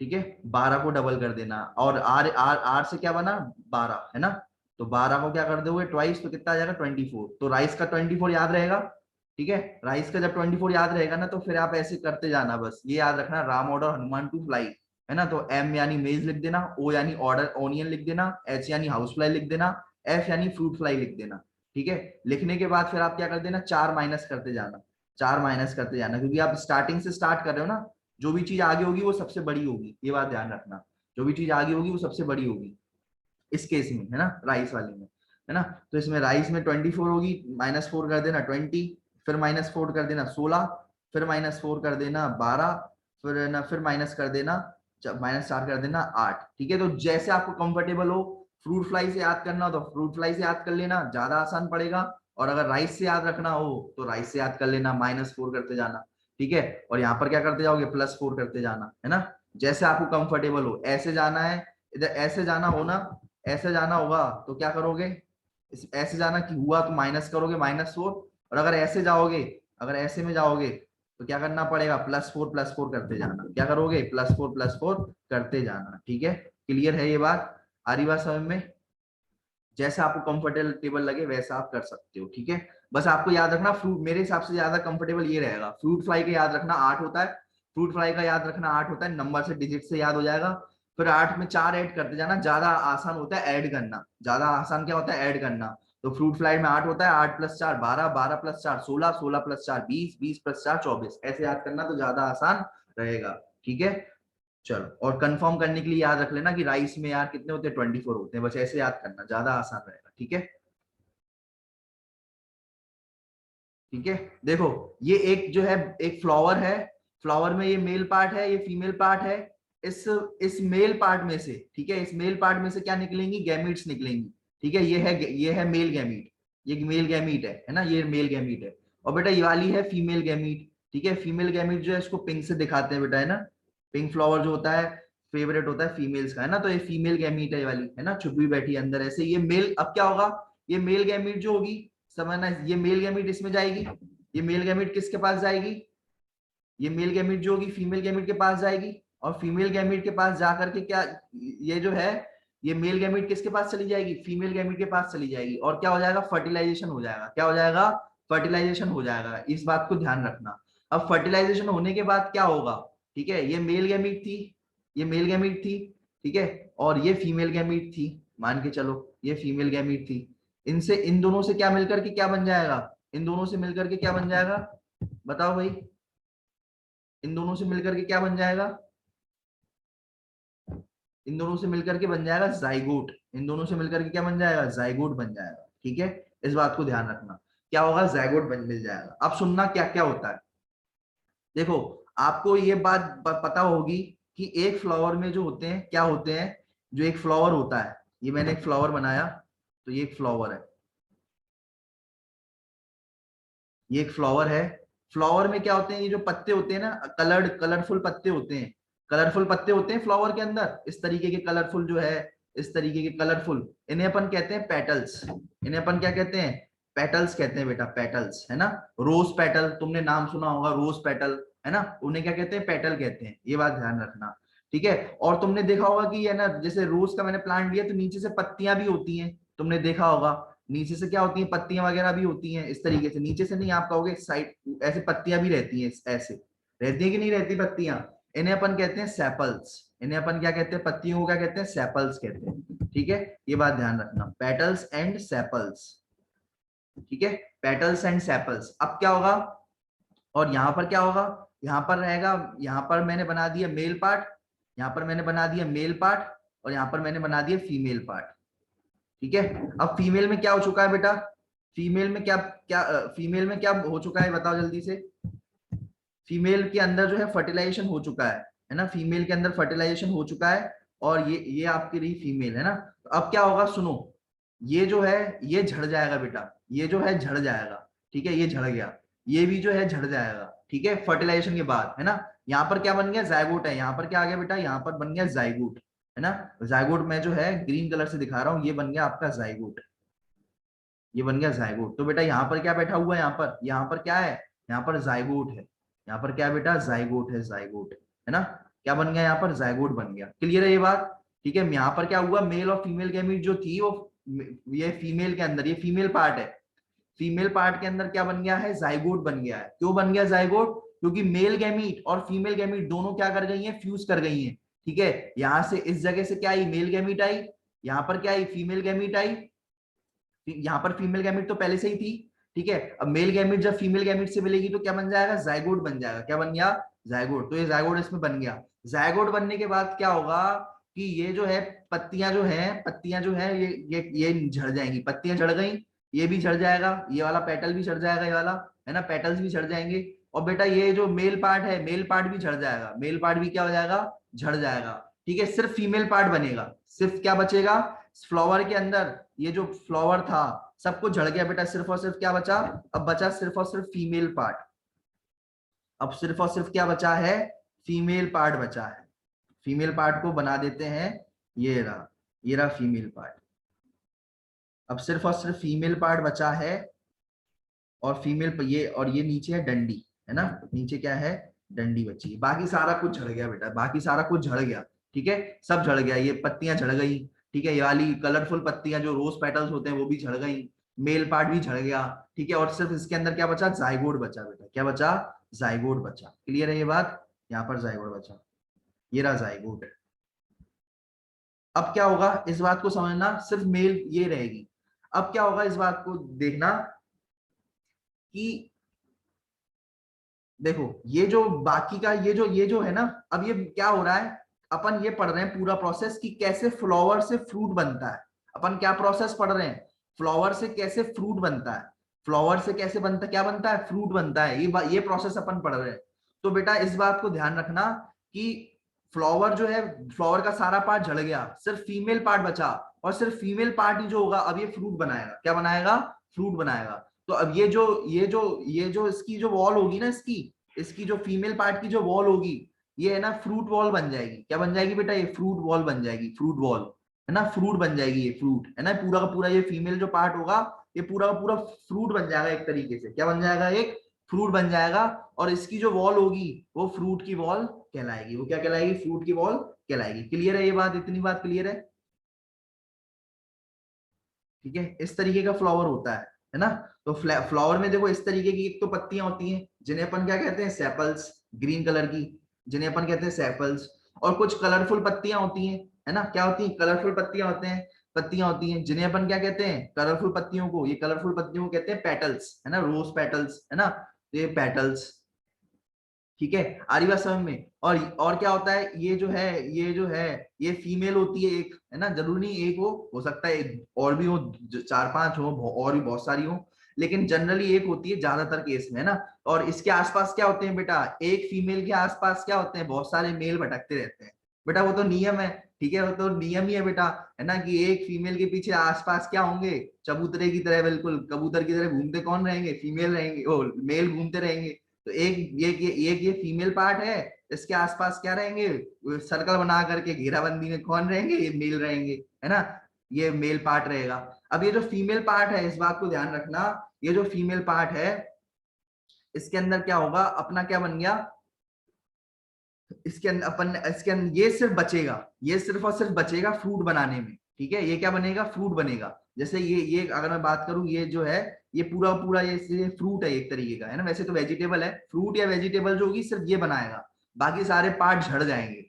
ठीक है, 12 को डबल कर देना। और आर आर आर से क्या बना 12, है ना। तो 12 को क्या कर दोगे ट्वाइस तो कितना आ जाएगा 24। तो राइस का 24 याद रहेगा, ठीक है। राइस का जब 24 याद रहेगा ना तो फिर आप ऐसे करते जाना, बस ये याद रखना, Ram order Hanuman to fly, है ना। तो एम यानी मेज लिख देना, ओ यानी ऑर्डर ऑनियन लिख देना, एच यानी हाउस फ्लाई लिख देना, एफ यानी फ्रूट फ्लाई लिख देना, ठीक है। लिखने के बाद फिर आप क्या कर देना, चार माइनस करते जाना, चार माइनस करते जाना, क्योंकि आप स्टार्टिंग से स्टार्ट कर रहे हो ना, जो भी चीज आगे होगी वो सबसे बड़ी होगी, ये बात ध्यान रखना, जो भी चीज आगे होगी वो सबसे बड़ी होगी इस केस में, है ना, राइस वाले में, है ना। तो इसमें राइस में 24 होगी, -4 कर देना 20, फिर -4 कर देना 16, फिर -4 कर देना 12, फिर ना फिर माइनस कर देना, -4 कर देना 8, ठीक है। तो जैसे आपको कंफर्टेबल हो, फ्रूट फ्लाई से याद करना हो तो फ्रूट फ्लाई से याद कर लेना, ज्यादा आसान पड़ेगा। और अगर राइस से याद रखना हो तो राइस से याद कर लेना, -4 करते जाना, ठीक है। और यहाँ पर क्या करते जाओगे, +4 करते जाना, है ना। जैसे आपको कंफर्टेबल हो, ऐसे जाना है, इधर ऐसे जाना हो ना, ऐसे जाना होगा तो क्या करोगे, ऐसे जाना कि हुआ तो माइनस करोगे -4। और अगर ऐसे जाओगे, अगर ऐसे में जाओगे तो क्या करना पड़ेगा, +4 करते जाना, क्या करोगे +4 करते जाना, ठीक है। क्लियर है ये बात, आ रही बात समझ में। जैसा आपको कंफर्टेबल लगे वैसा आप कर सकते हो, ठीक है। बस आपको याद रखना, फ्रूट मेरे हिसाब से ज्यादा कंफर्टेबल ये रहेगा, फ्रूट फ्लाई का याद रखना 8 होता है, फ्रूट फ्लाई का याद रखना 8 होता है, नंबर से डिजिट से याद हो जाएगा। फिर 8 में 4 ऐड करते जाना, ज्यादा आसान होता है ऐड करना, ज्यादा आसान क्या होता है ऐड करना। तो फ्रूट फ्लाई में 8 होता है, 8 + 4 12, 12 + 4 16, 16 + 4 20, 20 + 4 24, ऐसे याद करना तो ज्यादा आसान रहेगा, ठीक है। चलो, और कंफर्म करने के लिए याद रख लेना कि राइस में यार कितने होते हैं 24 होते हैं, बस ऐसे याद करना, ज्यादा आसान रहेगा, ठीक है। ठीक है, देखो ये एक जो है, एक फ्लावर है, फ्लावर में ये मेल पार्ट है, ये फीमेल पार्ट है। इस मेल पार्ट में से, ठीक है, इस मेल पार्ट में से क्या निकलेंगी, गैमीट्स निकलेंगी, ठीक है। ये है मेल गैमीट, ये मेल गैमीट है ना, ये मेल गैमीट है। और बेटा ये वाली है फीमेल गैमीट, ठीक है। फीमेल गैमीट जो है इसको पिंक से दिखाते हैं बेटा, है ना। पिंक फ्लावर जो होता है फेवरेट होता है फीमेल्स का, है ना। तो ये फीमेल गैमीट है ये वाली, है ना, छुपी बैठी है अंदर ऐसे। ये मेल, अब क्या होगा, ये मेल गैमीट जो होगी, समझना, ये मेल गैमीट इसमें जाएगी, ये मेल गैमीट किसके पास जाएगी, ये मेल गैमीट जो होगी फीमेल गैमीट के पास जाएगी। और फीमेल गैमीट के पास जाकर के क्या, ये जो है, ये मेल गैमीट किसके पास चली जाएगी, फीमेल गैमीट के पास चली जाएगी। और क्या हो जाएगा, फर्टिलाइजेशन हो जाएगा, क्या हो जाएगा, फर्टिलाइजेशन हो जाएगा, इस बात को ध्यान रखना। अब फर्टिलाइजेशन होने के बाद क्या होगा, ठीक है, ये मेल गैमीट थी, ये मेल गैमीट थी, ठीक है। और ये फीमेल गैमीट थी, मान के चलो ये फीमेल गैमीट थी। इनसे, इन दोनों से क्या मिलकर के क्या बन जाएगा, इन दोनों से मिलकर के क्या बन जाएगा, बताओ भाई, इन दोनों से मिलकर के क्या बन जाएगा, इन दोनों से मिलकर के बन जाएगा जाइगोट, इन दोनों से मिलकर के क्या बन जाएगा, जाइगोट बन जाएगा, ठीक है। इस बात को ध्यान रखना, क्या होगा, जाइगोट बन मिल जाएगा। अब सुनना क्या क्या होता है, देखो आपको ये बात पता होगी कि एक फ्लावर में जो होते हैं क्या होते हैं, जो एक फ्लावर होता है, ये मैंने एक फ्लावर बनाया, तो ये एक फ्लावर है, ये एक फ्लावर है। फ्लावर में क्या होते हैं, ये जो पत्ते होते हैं ना, कलरफुल पत्ते होते हैं, कलरफुल पत्ते होते हैं फ्लावर के अंदर, इस तरीके के कलरफुल जो है, इस तरीके के कलरफुल, इन्हें अपन कहते हैं पेटल्स, इन्हें अपन क्या कहते हैं, पेटल्स कहते हैं बेटा, पेटल्स, है ना। रोज पेटल, तुमने नाम सुना होगा रोज पेटल, है ना, उन्हें क्या कहते हैं, पेटल कहते हैं, ये बात ध्यान रखना, ठीक है। और तुमने देखा होगा कि है ना, जैसे रोज का मैंने प्लांट लिया तो नीचे से पत्तियां भी होती हैं, तुमने देखा होगा, नीचे से क्या होती है, पत्तियां वगैरह भी होती हैं इस तरीके से, नीचे से नहीं, आप कहोगे साइड ऐसे पत्तियां भी रहती हैं, ऐसे रहती है कि नहीं रहती पत्तियां, इन्हें अपन कहते हैं सेपल्स। इन्हें अपन क्या कहते हैं, पत्तियों को क्या कहते हैं, सेपल्स कहते हैं। ठीक है, ये बात ध्यान रखना, पेटल्स एंड सेपल्स। ठीक है, पेटल्स एंड सेपल्स। अब क्या होगा, और यहाँ पर क्या होगा, यहाँ पर रहेगा, यहाँ पर मैंने बना दिया मेल पार्ट, यहाँ पर मैंने बना दिया मेल पार्ट, और यहाँ पर मैंने बना दिया फीमेल पार्ट। ठीक है, अब फीमेल में क्या हो चुका है बेटा, फीमेल में क्या क्या फीमेल में क्या हो चुका है बताओ जल्दी से। फीमेल के अंदर जो है फर्टिलाइजेशन हो चुका है ना, फीमेल के अंदर फर्टिलाइजेशन हो चुका है, और ये आपकी रही फीमेल, है ना। तो अब क्या होगा, सुनो, ये जो है ये झड़ जाएगा बेटा, ये जो है झड़ जाएगा। ठीक है, ये झड़ गया, ये भी जो है झड़ जाएगा। ठीक है, फर्टिलाइजेशन के बाद, है ना। यहाँ पर क्या बन गया, जायगोट है, यहाँ पर क्या आ गया बेटा, यहाँ पर बन गया जायगोट, है ना। जायगोट में जो है ग्रीन कलर से दिखा रहा हूँ, ये बन गया आपका जायगोट, ये बन गया जायगोट। तो बेटा यहाँ पर क्या बैठा हुआ है, यहाँ पर क्या है, यहाँ पर जायगोट है, यहाँ पर क्या है बेटा, जायगोट है, जायगोट, है ना। क्या बन गया, यहाँ पर जायगोट बन गया। क्लियर है ये बात। ठीक है, यहाँ पर क्या हुआ, मेल और फीमेल गैमीट जो थी वो, ये फीमेल के अंदर, ये फीमेल पार्ट है, फीमेल पार्ट के अंदर क्या बन गया है, जायगोट बन गया है। क्यों बन गया जायगोट, क्योंकि मेल गैमीट और फीमेल गैमीट दोनों क्या कर गई हैं, फ्यूज कर गई हैं। ठीक है, यहां से इस जगह से क्या आई, मेल गैमीट आई, यहाँ पर क्या आई, फीमेल गैमीट आई, यहाँ पर फीमेल गैमिट तो पहले से ही थी। ठीक है, अब मेल गैमिट जब फीमेल गैमिट से मिलेगी तो क्या बन जाएगा, जायगोट बन जाएगा। क्या बन गया, जायगोट। तो ये जायगोट इसमें बन गया। जायगोट बनने के बाद क्या होगा कि ये जो है पत्तियां जो है ये झड़ जाएंगी, पत्तियां झड़ गई, ये भी झड़ जाएगा, ये वाला पेटल भी झड़ जाएगा, ये वाला, है ना, पेटल्स भी झड़ जाएंगे। और बेटा ये जो मेल पार्ट है, मेल पार्ट भी झड़ जाएगा, मेल पार्ट भी क्या हो जाएगा, झड़ जाएगा। ठीक है, सिर्फ फीमेल पार्ट बनेगा, सिर्फ क्या बचेगा, फ्लावर के अंदर ये जो फ्लावर था सब कुछ झड़ गया बेटा, सिर्फ और सिर्फ क्या बचा, अब बचा सिर्फ और सिर्फ फीमेल पार्ट। अब सिर्फ और सिर्फ क्या बचा है, फीमेल पार्ट बचा है। फीमेल पार्ट को बना देते हैं, ये रहा फीमेल पार्ट। अब सिर्फ और सिर्फ फीमेल पार्ट बचा है, और फीमेल ये, और ये नीचे है डंडी, है ना, नीचे क्या है, डंडी बची है। बाकी सारा कुछ झड़ गया बेटा, बाकी सारा कुछ झड़ गया। ठीक है, सब झड़ गया, ये पत्तियां झड़ गई। ठीक है, ये वाली कलरफुल पत्तियां जो रोज पेटल्स होते हैं वो भी झड़ गई, मेल पार्ट भी झड़ गया। ठीक है, और सिर्फ इसके अंदर क्या बचा, जायगोट बचा बेटा, क्या बचा, जायगोट बचा। क्लियर है ये बात, यहाँ पर जायगोट बचा, ये रहा जायगोट। अब क्या होगा, इस बात को समझना, सिर्फ मेल ये रहेगी। अब क्या होगा, इस बात को देखना कि देखो ये जो बाकी का ये जो है ना, अब ये क्या हो रहा है, अपन ये पढ़ रहे हैं पूरा प्रोसेस कि कैसे फ्लावर से फ्रूट बनता है। अपन क्या प्रोसेस पढ़ रहे हैं, फ्लावर से कैसे फ्रूट बनता है, फ्लावर से कैसे बनता, क्या बनता है, फ्रूट बनता है, ये प्रोसेस अपन पढ़ रहे हैं। तो बेटा इस बात को ध्यान रखना कि फ्लावर जो है, फ्लावर का सारा पार्ट झड़ गया, सिर्फ फीमेल पार्ट बचा, और सिर्फ फीमेल पार्ट ही जो होगा अब ये फ्रूट बनाएगा। क्या बनाएगा, फ्रूट बनाएगा। तो अब ये जो इसकी जो वॉल होगी ना, इसकी जो फीमेल पार्ट की जो वॉल होगी, ये है ना फ्रूट वॉल बन जाएगी। क्या बन जाएगी बेटा, ये फ्रूट वॉल बन जाएगी, फ्रूट वॉल, है ना, फ्रूट बन जाएगी, ये फ्रूट, है ना, पूरा का पूरा ये फीमेल जो पार्ट होगा, ये पूरा का पूरा फ्रूट बन जाएगा एक तरीके से। क्या बन जाएगा, एक फ्रूट बन जाएगा। और इसकी जो वॉल होगी वो फ्रूट की वॉल कहलाएगी। वो क्या कहलाएगी, फ्रूट की वॉल कहलाएगी। क्लियर है ये बात, इतनी बात क्लियर है। ठीक है, इस तरीके का फ्लावर होता है ना। तो फ्लावर में देखो इस तरीके की एक तो पत्तियां होती हैं जिन्हें अपन क्या कहते हैं, सेपल्स, ग्रीन कलर की, जिन्हें अपन कहते हैं सेपल्स। और कुछ कलरफुल पत्तियां होती हैं, है ना, क्या होती हैं, कलरफुल पत्तियां होती हैं जिन्हें अपन क्या कहते हैं, कलरफुल पत्तियों को, ये कलरफुल पत्तियों को कहते हैं पेटल्स, है ना, रोज पेटल्स, है ना, तो ये पेटल्स। ठीक है, आ रही बात समझ में। और क्या होता है, ये जो है ये फीमेल होती है एक, है ना, जरूरी नहीं एक हो सकता है और भी हो, चार पांच हो, और भी बहुत सारी हो, लेकिन जनरली एक होती है ज्यादातर केस में, है ना। और इसके आसपास क्या होते हैं बेटा, एक फीमेल के आसपास क्या होते हैं, बहुत सारे मेल भटकते रहते हैं बेटा, वो तो नियम है। ठीक है, वो तो नियम ही है बेटा, है ना, कि एक फीमेल के पीछे आसपास क्या होंगे, चबूतरे की तरह, बिल्कुल कबूतर की तरह घूमते कौन रहेंगे, फीमेल रहेंगे, ओ मेल घूमते रहेंगे। तो एक ये फीमेल पार्ट है, इसके आसपास क्या रहेंगे, सर्कल बना करके घेराबंदी में कौन रहेंगे, ये मेल रहेंगे, है ना, ये मेल पार्ट रहेगा। अब ये जो फीमेल पार्ट है, इस बात को ध्यान रखना, ये जो फीमेल पार्ट है इसके अंदर क्या होगा, अपना क्या बन गया, इसके अंदर अपन इसके अंदर ये सिर्फ बचेगा, ये सिर्फ और सिर्फ बचेगा फ्रूट बनाने में। ठीक है, ये क्या बनेगा, फ्रूट बनेगा। जैसे ये अगर मैं बात करूं, ये जो है ये पूरा पूरा ये फ्रूट है एक तरीके का, है ना, वैसे तो वेजिटेबल है, फ्रूट या वेजिटेबल जो होगी सिर्फ ये बनाएगा। बाकी सारे पार्ट झड़ जाएंगे।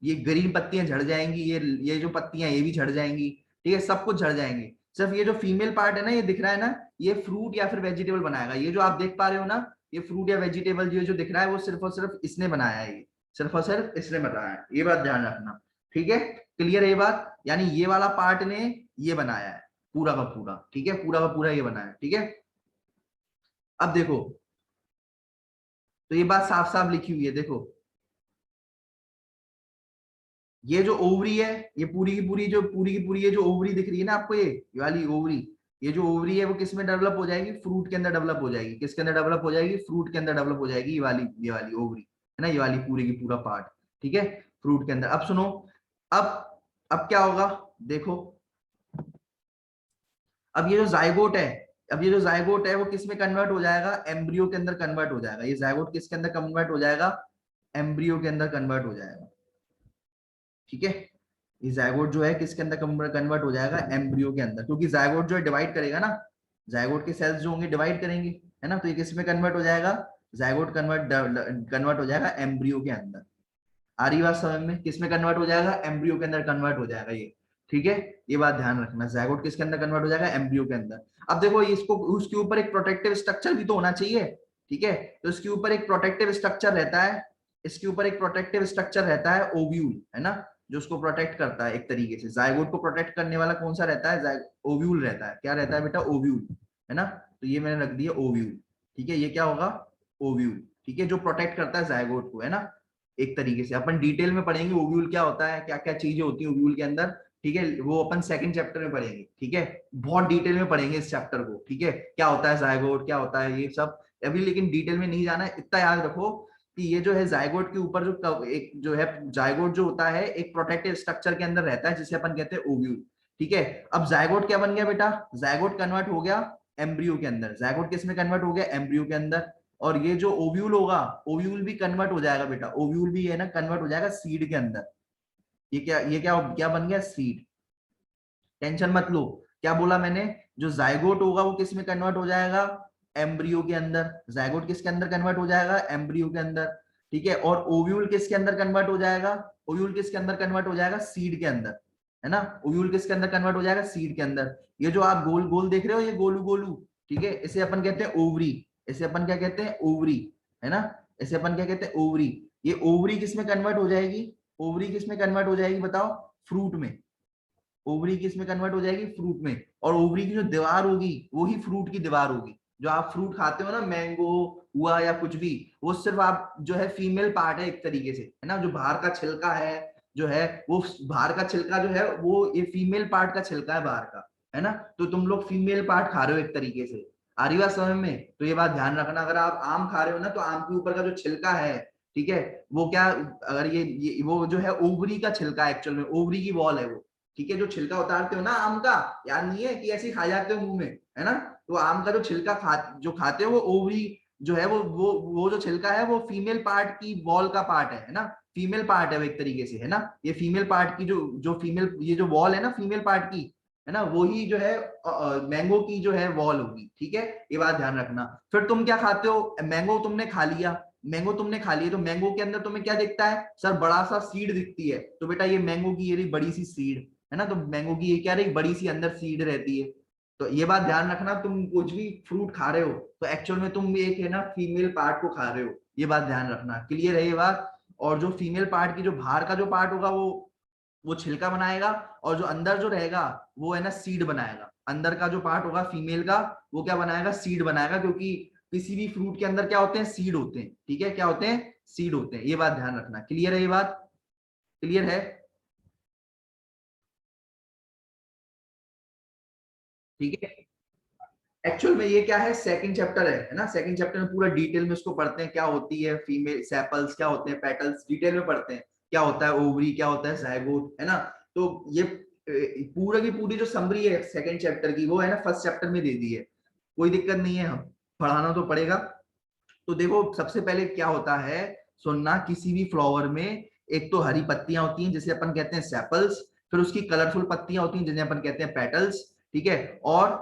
ये ग्रीन पत्तियां झड़ जाएंगी, ये जो पत्तियां ये भी झड़ जाएंगी, ठीक है, सब कुछ झड़ जाएंगे। सिर्फ ये जो फीमेल पार्ट है ना, ये दिख रहा है ना, ये फ्रूट या फिर वेजिटेबल बनाएगा। ये जो आप देख पा रहे हो ना, ये फ्रूट या वेजिटेबल जो जो दिख रहा है, वो सिर्फ और सिर्फ इसने बनाया है, ये सिर्फ और सिर्फ इसने बनाया है। ये बात ध्यान रखना, ठीक है, क्लियर है ये बात? यानी ये वाला पार्ट ने ये बनाया है पूरा का पूरा, ठीक है, पूरा का पूरा ये बनाया है, ठीक है। अब देखो, तो ये बात साफ साफ लिखी हुई है, देखो ये जो ओवरी है, ये पूरी की पूरी जो पूरी की पूरी ये जो ओवरी दिख रही है ना आपको, ये वाली ओवरी, ये जो ओवरी है वो किस में डेवलप हो जाएगी? फ्रूट के अंदर डेवलप हो जाएगी। किसके अंदर डेवलप हो जाएगी? फ्रूट के अंदर डेवलप हो जाएगी। ये वाली ओवरी है ना, ये वाली पूरी की पूरा पार्ट, ठीक है, फ्रूट के अंदर। अब सुनो, अब अब क्या होगा, देखो, अब ये जो जाइगोट है, अब ये जो जाइगोट है वो किस में कन्वर्ट हो जाएगा? एम्ब्रियो के अंदर कन्वर्ट हो जाएगा। ये जाइगोट किसके अंदर कन्वर्ट हो जाएगा? एम्ब्रियो के अंदर कन्वर्ट हो जाएगा, ठीक है। ये जायगोट जो है किसके अंदर कन्वर्ट हो जाएगा? एम्ब्रियो के अंदर, क्योंकि जायगोट जो है डिवाइड करेगा ना, जायगोट के सेल्स जो होंगे डिवाइड करेंगे, है ना, तो ये किस में कन्वर्ट हो जाएगा? जायगोट कन्वर्ट हो जाएगा एम्ब्रियो के अंदर। आ रही बात समझ में? किस में कन्वर्ट हो जाएगा? एम्ब्रियो के अंदर कन्वर्ट हो जाएगा ये, ठीक है। ये बात ध्यान रखना, जायगोट किसके अंदर कन्वर्ट हो जाएगा? एम्ब्रियो के अंदर। अब देखो इसको, उसके ऊपर एक प्रोटेक्टिव स्ट्रक्चर भी तो होना चाहिए, ठीक है, तो इसके ऊपर एक प्रोटेक्टिव स्ट्रक्चर रहता है, इसके ऊपर एक प्रोटेक्टिव स्ट्रक्चर रहता है, ओव्यूल, है ना, जो उसको प्रोटेक्ट करता है एक तरीके से। जायगोट को प्रोटेक्ट करने वाला कौन सा रहता है? ओव्यूल रहता है। क्या रहता है बेटा? ओव्यूल, है ना, तो ये मैंने रख दिया ओव्यूल, ठीक है, ये क्या होगा? ओव्यूल, ठीक है, जो प्रोटेक्ट करता है जायगोट को, है ना। एक तरीके से अपन डिटेल में पढ़ेंगे ओव्यूल क्या होता है, क्या क्या चीजें होती है ओव्यूल के अंदर, ठीक है, वो अपन सेकंड चैप्टर में पढ़ेंगे, ठीक है, बहुत डिटेल में पढ़ेंगे इस चैप्टर को, ठीक है, क्या होता है जायगोट, क्या होता है ये सब अभी, लेकिन डिटेल में नहीं जाना है। इतना याद रखो कि ये जो है जायगोट के ऊपर जो एक जो है जायगोट जो होता है एक प्रोटेक्टिव स्ट्रक्चर के अंदर रहता है, जिसे अपन कहते हैं ओव्यूल, ठीक है। अब जायगोट क्या बन गया बेटा? जायगोट कन्वर्ट हो गया एम्ब्रियो के अंदर। जायगोट किस में कन्वर्ट हो गया? एम्ब्रियो के अंदर। और ये जो ओव्यूल होगा, ओव्यूल भी कन्वर्ट हो जाएगा बेटा, ओव्यूल भी है ना कन्वर्ट हो जाएगा सीड के अंदर। ये क्या क्या बन गया? सीड। टेंशन मत लो, क्या बोला मैंने? जो जायगोट होगा वो किस में कन्वर्ट हो जाएगा? एम्ब्रियो के अंदर। जायगोट किसके अंदर कन्वर्ट हो जाएगा? एम्ब्रियो के अंदर, ठीक है। और ओव्यूल किसके अंदर कन्वर्ट हो जाएगा? ओव्यूल किसके अंदर कन्वर्ट हो जाएगा? सीड के अंदर, है ना। ओव्यूल किसके अंदर कन्वर्ट हो जाएगा? सीड के अंदर। ये जो आप गोल गोल देख रहे हो, ये गोलू गोलू, ठीक है, इसे अपन कहते हैं ओवरी। इसे अपन क्या कहते हैं? ओवरी, है ना, इसे अपन क्या कहते हैं? ओवरी। ये ओवरी किस में कन्वर्ट हो जाएगी? ओवरी किस में कन्वर्ट हो जाएगी बताओ? फ्रूट में। ओवरी किस में कन्वर्ट हो जाएगी? फ्रूट में। और ओवरी की जो दीवार होगी वो ही फ्रूट की दीवार होगी। जो आप फ्रूट खाते हो ना, मैंगो हुआ या कुछ भी, वो सिर्फ आप जो है फीमेल पार्ट है एक तरीके से, है ना, जो बाहर का छिलका है जो है, वो बाहर का छिलका जो है वो ये फीमेल पार्ट का छिलका है बाहर का, है ना। तो तुम लोग फीमेल पार्ट खा रहे हो एक तरीके से। आ रही बात समझ में? तो ये बात ध्यान रखना, अगर आप आम खा रहे हो ना, तो आम के ऊपर का जो छिलका है, ठीक है, वो क्या, अगर ये वो जो है ओवरी का छिलका है, एक्चुअल में ओवरी की वॉल है वो, ठीक है। जो छिलका उतारते हो ना आम का, याद नहीं है कि ऐसे ही खा जाते हो मुंह में, है ना, तो आम का जो छिलका जो खाते हो वो ओवरी जो है, वो जो छिलका है वो फीमेल पार्ट की वॉल का पार्ट है ना, फीमेल पार्ट है वो एक तरीके से, है ना। ये फीमेल पार्ट की जो जो फीमेल ये जो वॉल है ना फीमेल पार्ट की, है ना, वही जो है मैंगो की जो है वॉल होगी, ठीक है। ये बात ध्यान रखना। फिर तुम क्या खाते हो? मैंगो तुमने खा लिया, मैंगो तुमने खा लिया, तो मैंगो के अंदर तुम्हें क्या दिखता है? सर बड़ा सा सीड दिखती है, तो बेटा ये मैंगो की ये रही बड़ी सी सीड, है ना, तो मैंगो की ये क्या रही? बड़ी सी अंदर सीड रहती है। तो ये बात ध्यान रखना, तुम कुछ भी फ्रूट खा रहे हो तो एक्चुअल में तुम एक है ना फीमेल पार्ट को खा रहे हो, ये बात ध्यान रखना, क्लियर है ये बात? और जो फीमेल पार्ट की जो बाहर का जो पार्ट होगा वो छिलका बनाएगा, और जो अंदर जो रहेगा वो है ना सीड बनाएगा। अंदर का जो पार्ट होगा फीमेल का, वो क्या बनाएगा? सीड बनाएगा, क्योंकि किसी भी फ्रूट के अंदर क्या होते हैं? सीड होते हैं, ठीक है, क्या होते हैं? सीड होते हैं। ये बात ध्यान रखना, क्लियर है ये बात? क्लियर है, ठीक है। एक्चुअल में ये क्या है? सेकंड चैप्टर है ना, सेकंड चैप्टर में पूरा डिटेल में उसको पढ़ते हैं, क्या होती है फीमेल सेपल्स, क्या होते हैं पेटल्स, डिटेल में पढ़ते हैं, क्या होता है ओवरी, क्या होता है जायगोट, है ना। तो ये पूरा की पूरी जो समरी है सेकंड चैप्टर की, वो है ना फर्स्ट चैप्टर में दे दी है। कोई दिक्कत नहीं है, हम पढ़ाना तो पड़ेगा। तो देखो सबसे पहले क्या होता है, सुनना, किसी भी फ्लावर में एक तो हरी पत्तियां होती हैं जिसे अपन कहते हैं सेपल्स, फिर उसकी कलरफुल पत्तियां होती हैं जिन्हें अपन कहते हैं पेटल्स, ठीक है। और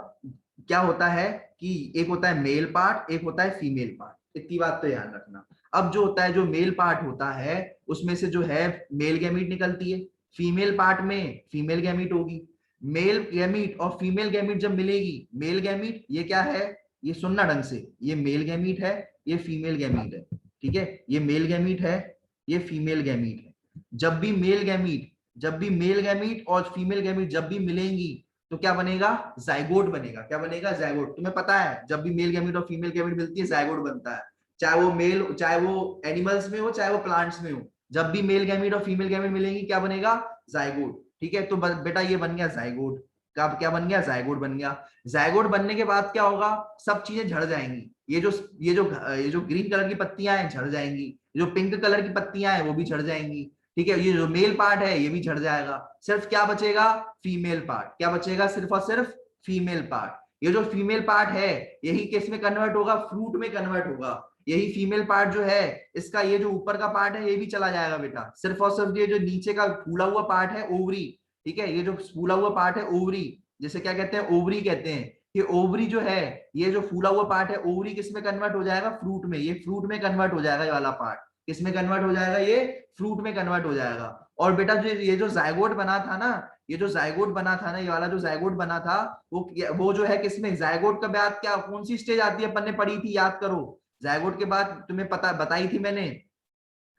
क्या होता है कि एक होता है मेल पार्ट, एक होता है फीमेल पार्ट, इतनी बात तो ध्यान रखना। अब जो होता है, जो मेल पार्ट होता है उसमें से जो है मेल गैमीट निकलती है, फीमेल पार्ट में फीमेल गैमीट होगी। मेल गैमीट और फीमेल गैमीट जब मिलेगी, मेल गैमीट ये क्या है, ये सुनना ढंग से, ये मेल गैमीट है, ये फीमेल गैमीट है, ठीक है, ये मेल गैमीट है, ये फीमेल गैमीट है। जब भी मेल गैमीट और फीमेल गैमीट जब भी मिलेंगी तो क्या बनेगा, जाइगोट बनेगा। क्या बनेगा, जाइगोट। तुम्हें पता है जब भी मेल गैमीट और फीमेल गैमीट मिलती है जाइगोट बनता है, चाहे वो एनिमल्स में हो चाहे वो प्लांट्स में हो, जब भी मेल गैमीट और फीमेल गैमीट मिलेंगी क्या बनेगा, जाइगोट। ठीक है, तो बेटा ये बन गया जाइगोट। क्या बन गया, जाइगोट बन गया। जाइगोट बनने के बाद क्या होगा, सब चीजें झड़ जाएंगी। ये जो ग्रीन कलर की पत्तियां हैं झड़ जाएंगी, जो पिंक कलर की पत्तियां हैं वो भी झड़ जाएंगी। ठीक है, ये जो मेल पार्ट है ये भी झड़ जाएगा, सिर्फ क्या बचेगा, फीमेल पार्ट। क्या बचेगा, सिर्फ और सिर्फ फीमेल पार्ट। ये जो फीमेल पार्ट है यही किस में कन्वर्ट होगा, फ्रूट में कन्वर्ट होगा। यही फीमेल पार्ट जो है इसका ये जो ऊपर का पार्ट है ये भी चला जाएगा बेटा, सिर्फ और सिर्फ ये जो नीचे का फूला हुआ पार्ट है ओवरी। ठीक है, ये जो फूला हुआ पार्ट है ओवरी, जिसे क्या कहते हैं, ओवरी कहते हैं। कि ओवरी जो है, ये जो फूला हुआ पार्ट है ओवरी किस में कन्वर्ट हो जाएगा, फ्रूट में। ये फ्रूट में कन्वर्ट हो जाएगा, ये वाला पार्ट किस में कन्वर्ट हो जाएगा, ये फ्रूट में कन्वर्ट हो जाएगा। और बेटा जो ये जो जायगोट बना था ना, ये जो जायगोट बना था ना, ये वाला जो जायगोट बना था वो जो है किसमें, जायगोट के बाद क्या कौन सी स्टेज आती है, अपन ने पढ़ी थी, याद करो। जायगोट के बाद तुम्हें पता बताई थी मैंने,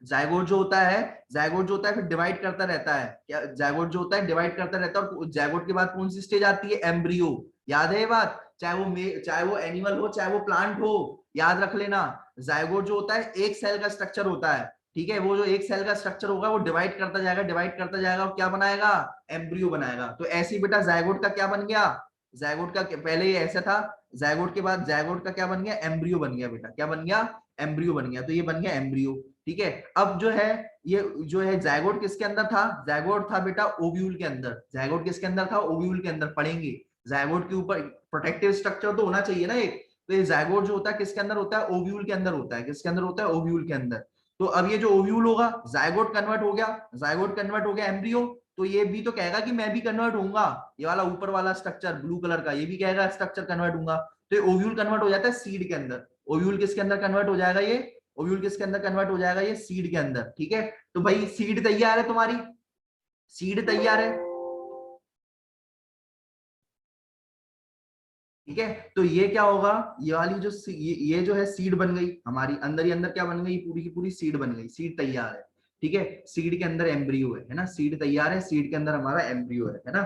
जायगोट जो होता है, जायगोट जो होता है फिर डिवाइड करता रहता है। क्या, जायगोट जो होता है डिवाइड करता रहता है, और जायगोट के बाद कौन सी स्टेज आती है, एम्ब्रियो। याद है ये बात, चाहे वो एनिमल हो चाहे वो प्लांट हो, याद रख लेना। जायगोट जो होता है एक सेल का स्ट्रक्चर होता है। ठीक है, वो जो एक सेल का स्ट्रक्चर होगा वो डिवाइड करता जाएगा, डिवाइड करता जाएगा, और क्या बनाएगा, एम्ब्रियो बनाएगा। तो ऐसे ही बेटा जायगोट का क्या बन गया, जायगोट का पहले ये ऐसा था, जायगोट के बाद जायगोट का क्या बन गया, एम्ब्रियो बन गया बेटा। क्या बन गया, एम्ब्रियो बन गया। तो ये बन गया एम्ब्रियो। ठीक है, अब जो है ये जो है जायगोट किसके अंदर था, जायगोट था बेटा ओव्यूल के अंदर। जायगोट किसके अंदर था, ओव्यूल के अंदर। पढ़ेंगे जायगोट के ऊपर प्रोटेक्टिव स्ट्रक्चर तो होना चाहिए ना एक। तो ये जायगोट जो होता है किसके अंदर होता है, ओव्यूल के अंदर होता है। किसके अंदर होता है, ओव्यूल के अंदर। तो अब ये जो ओव्यूल होगा, जायगोट कन्वर्ट हो गया, जायगोट कन्वर्ट हो गया एम्ब्रियो। तो ये भी तो कहेगा कि मैं भी कन्वर्ट होऊंगा, ये वाला ऊपर वाला स्ट्रक्चर ब्लू कलर का, ये भी कहेगा स्ट्रक्चर कन्वर्ट होऊंगा। तो ये ओव्यूल कन्वर्ट हो जाता है सीड के अंदर। ओव्यूल किसके अंदर कन्वर्ट हो जाएगा, ये ओव्यूल किसके अंदर कन्वर्ट हो जाएगा, ये सीड के अंदर। ठीक है, तो भाई सीड तैयार है तुम्हारी, सीड तैयार है। ठीक है, तो ये क्या होगा, ये वाली जो ये जो है सीड बन गई हमारी, अंदर ही अंदर क्या बन गई, पूरी की पूरी सीड बन गई, सीड तैयार है। ठीक है, सीड के अंदर एम्ब्रियो है ना, सीड तैयार है, सीड के अंदर हमारा एम्ब्रियो है ना।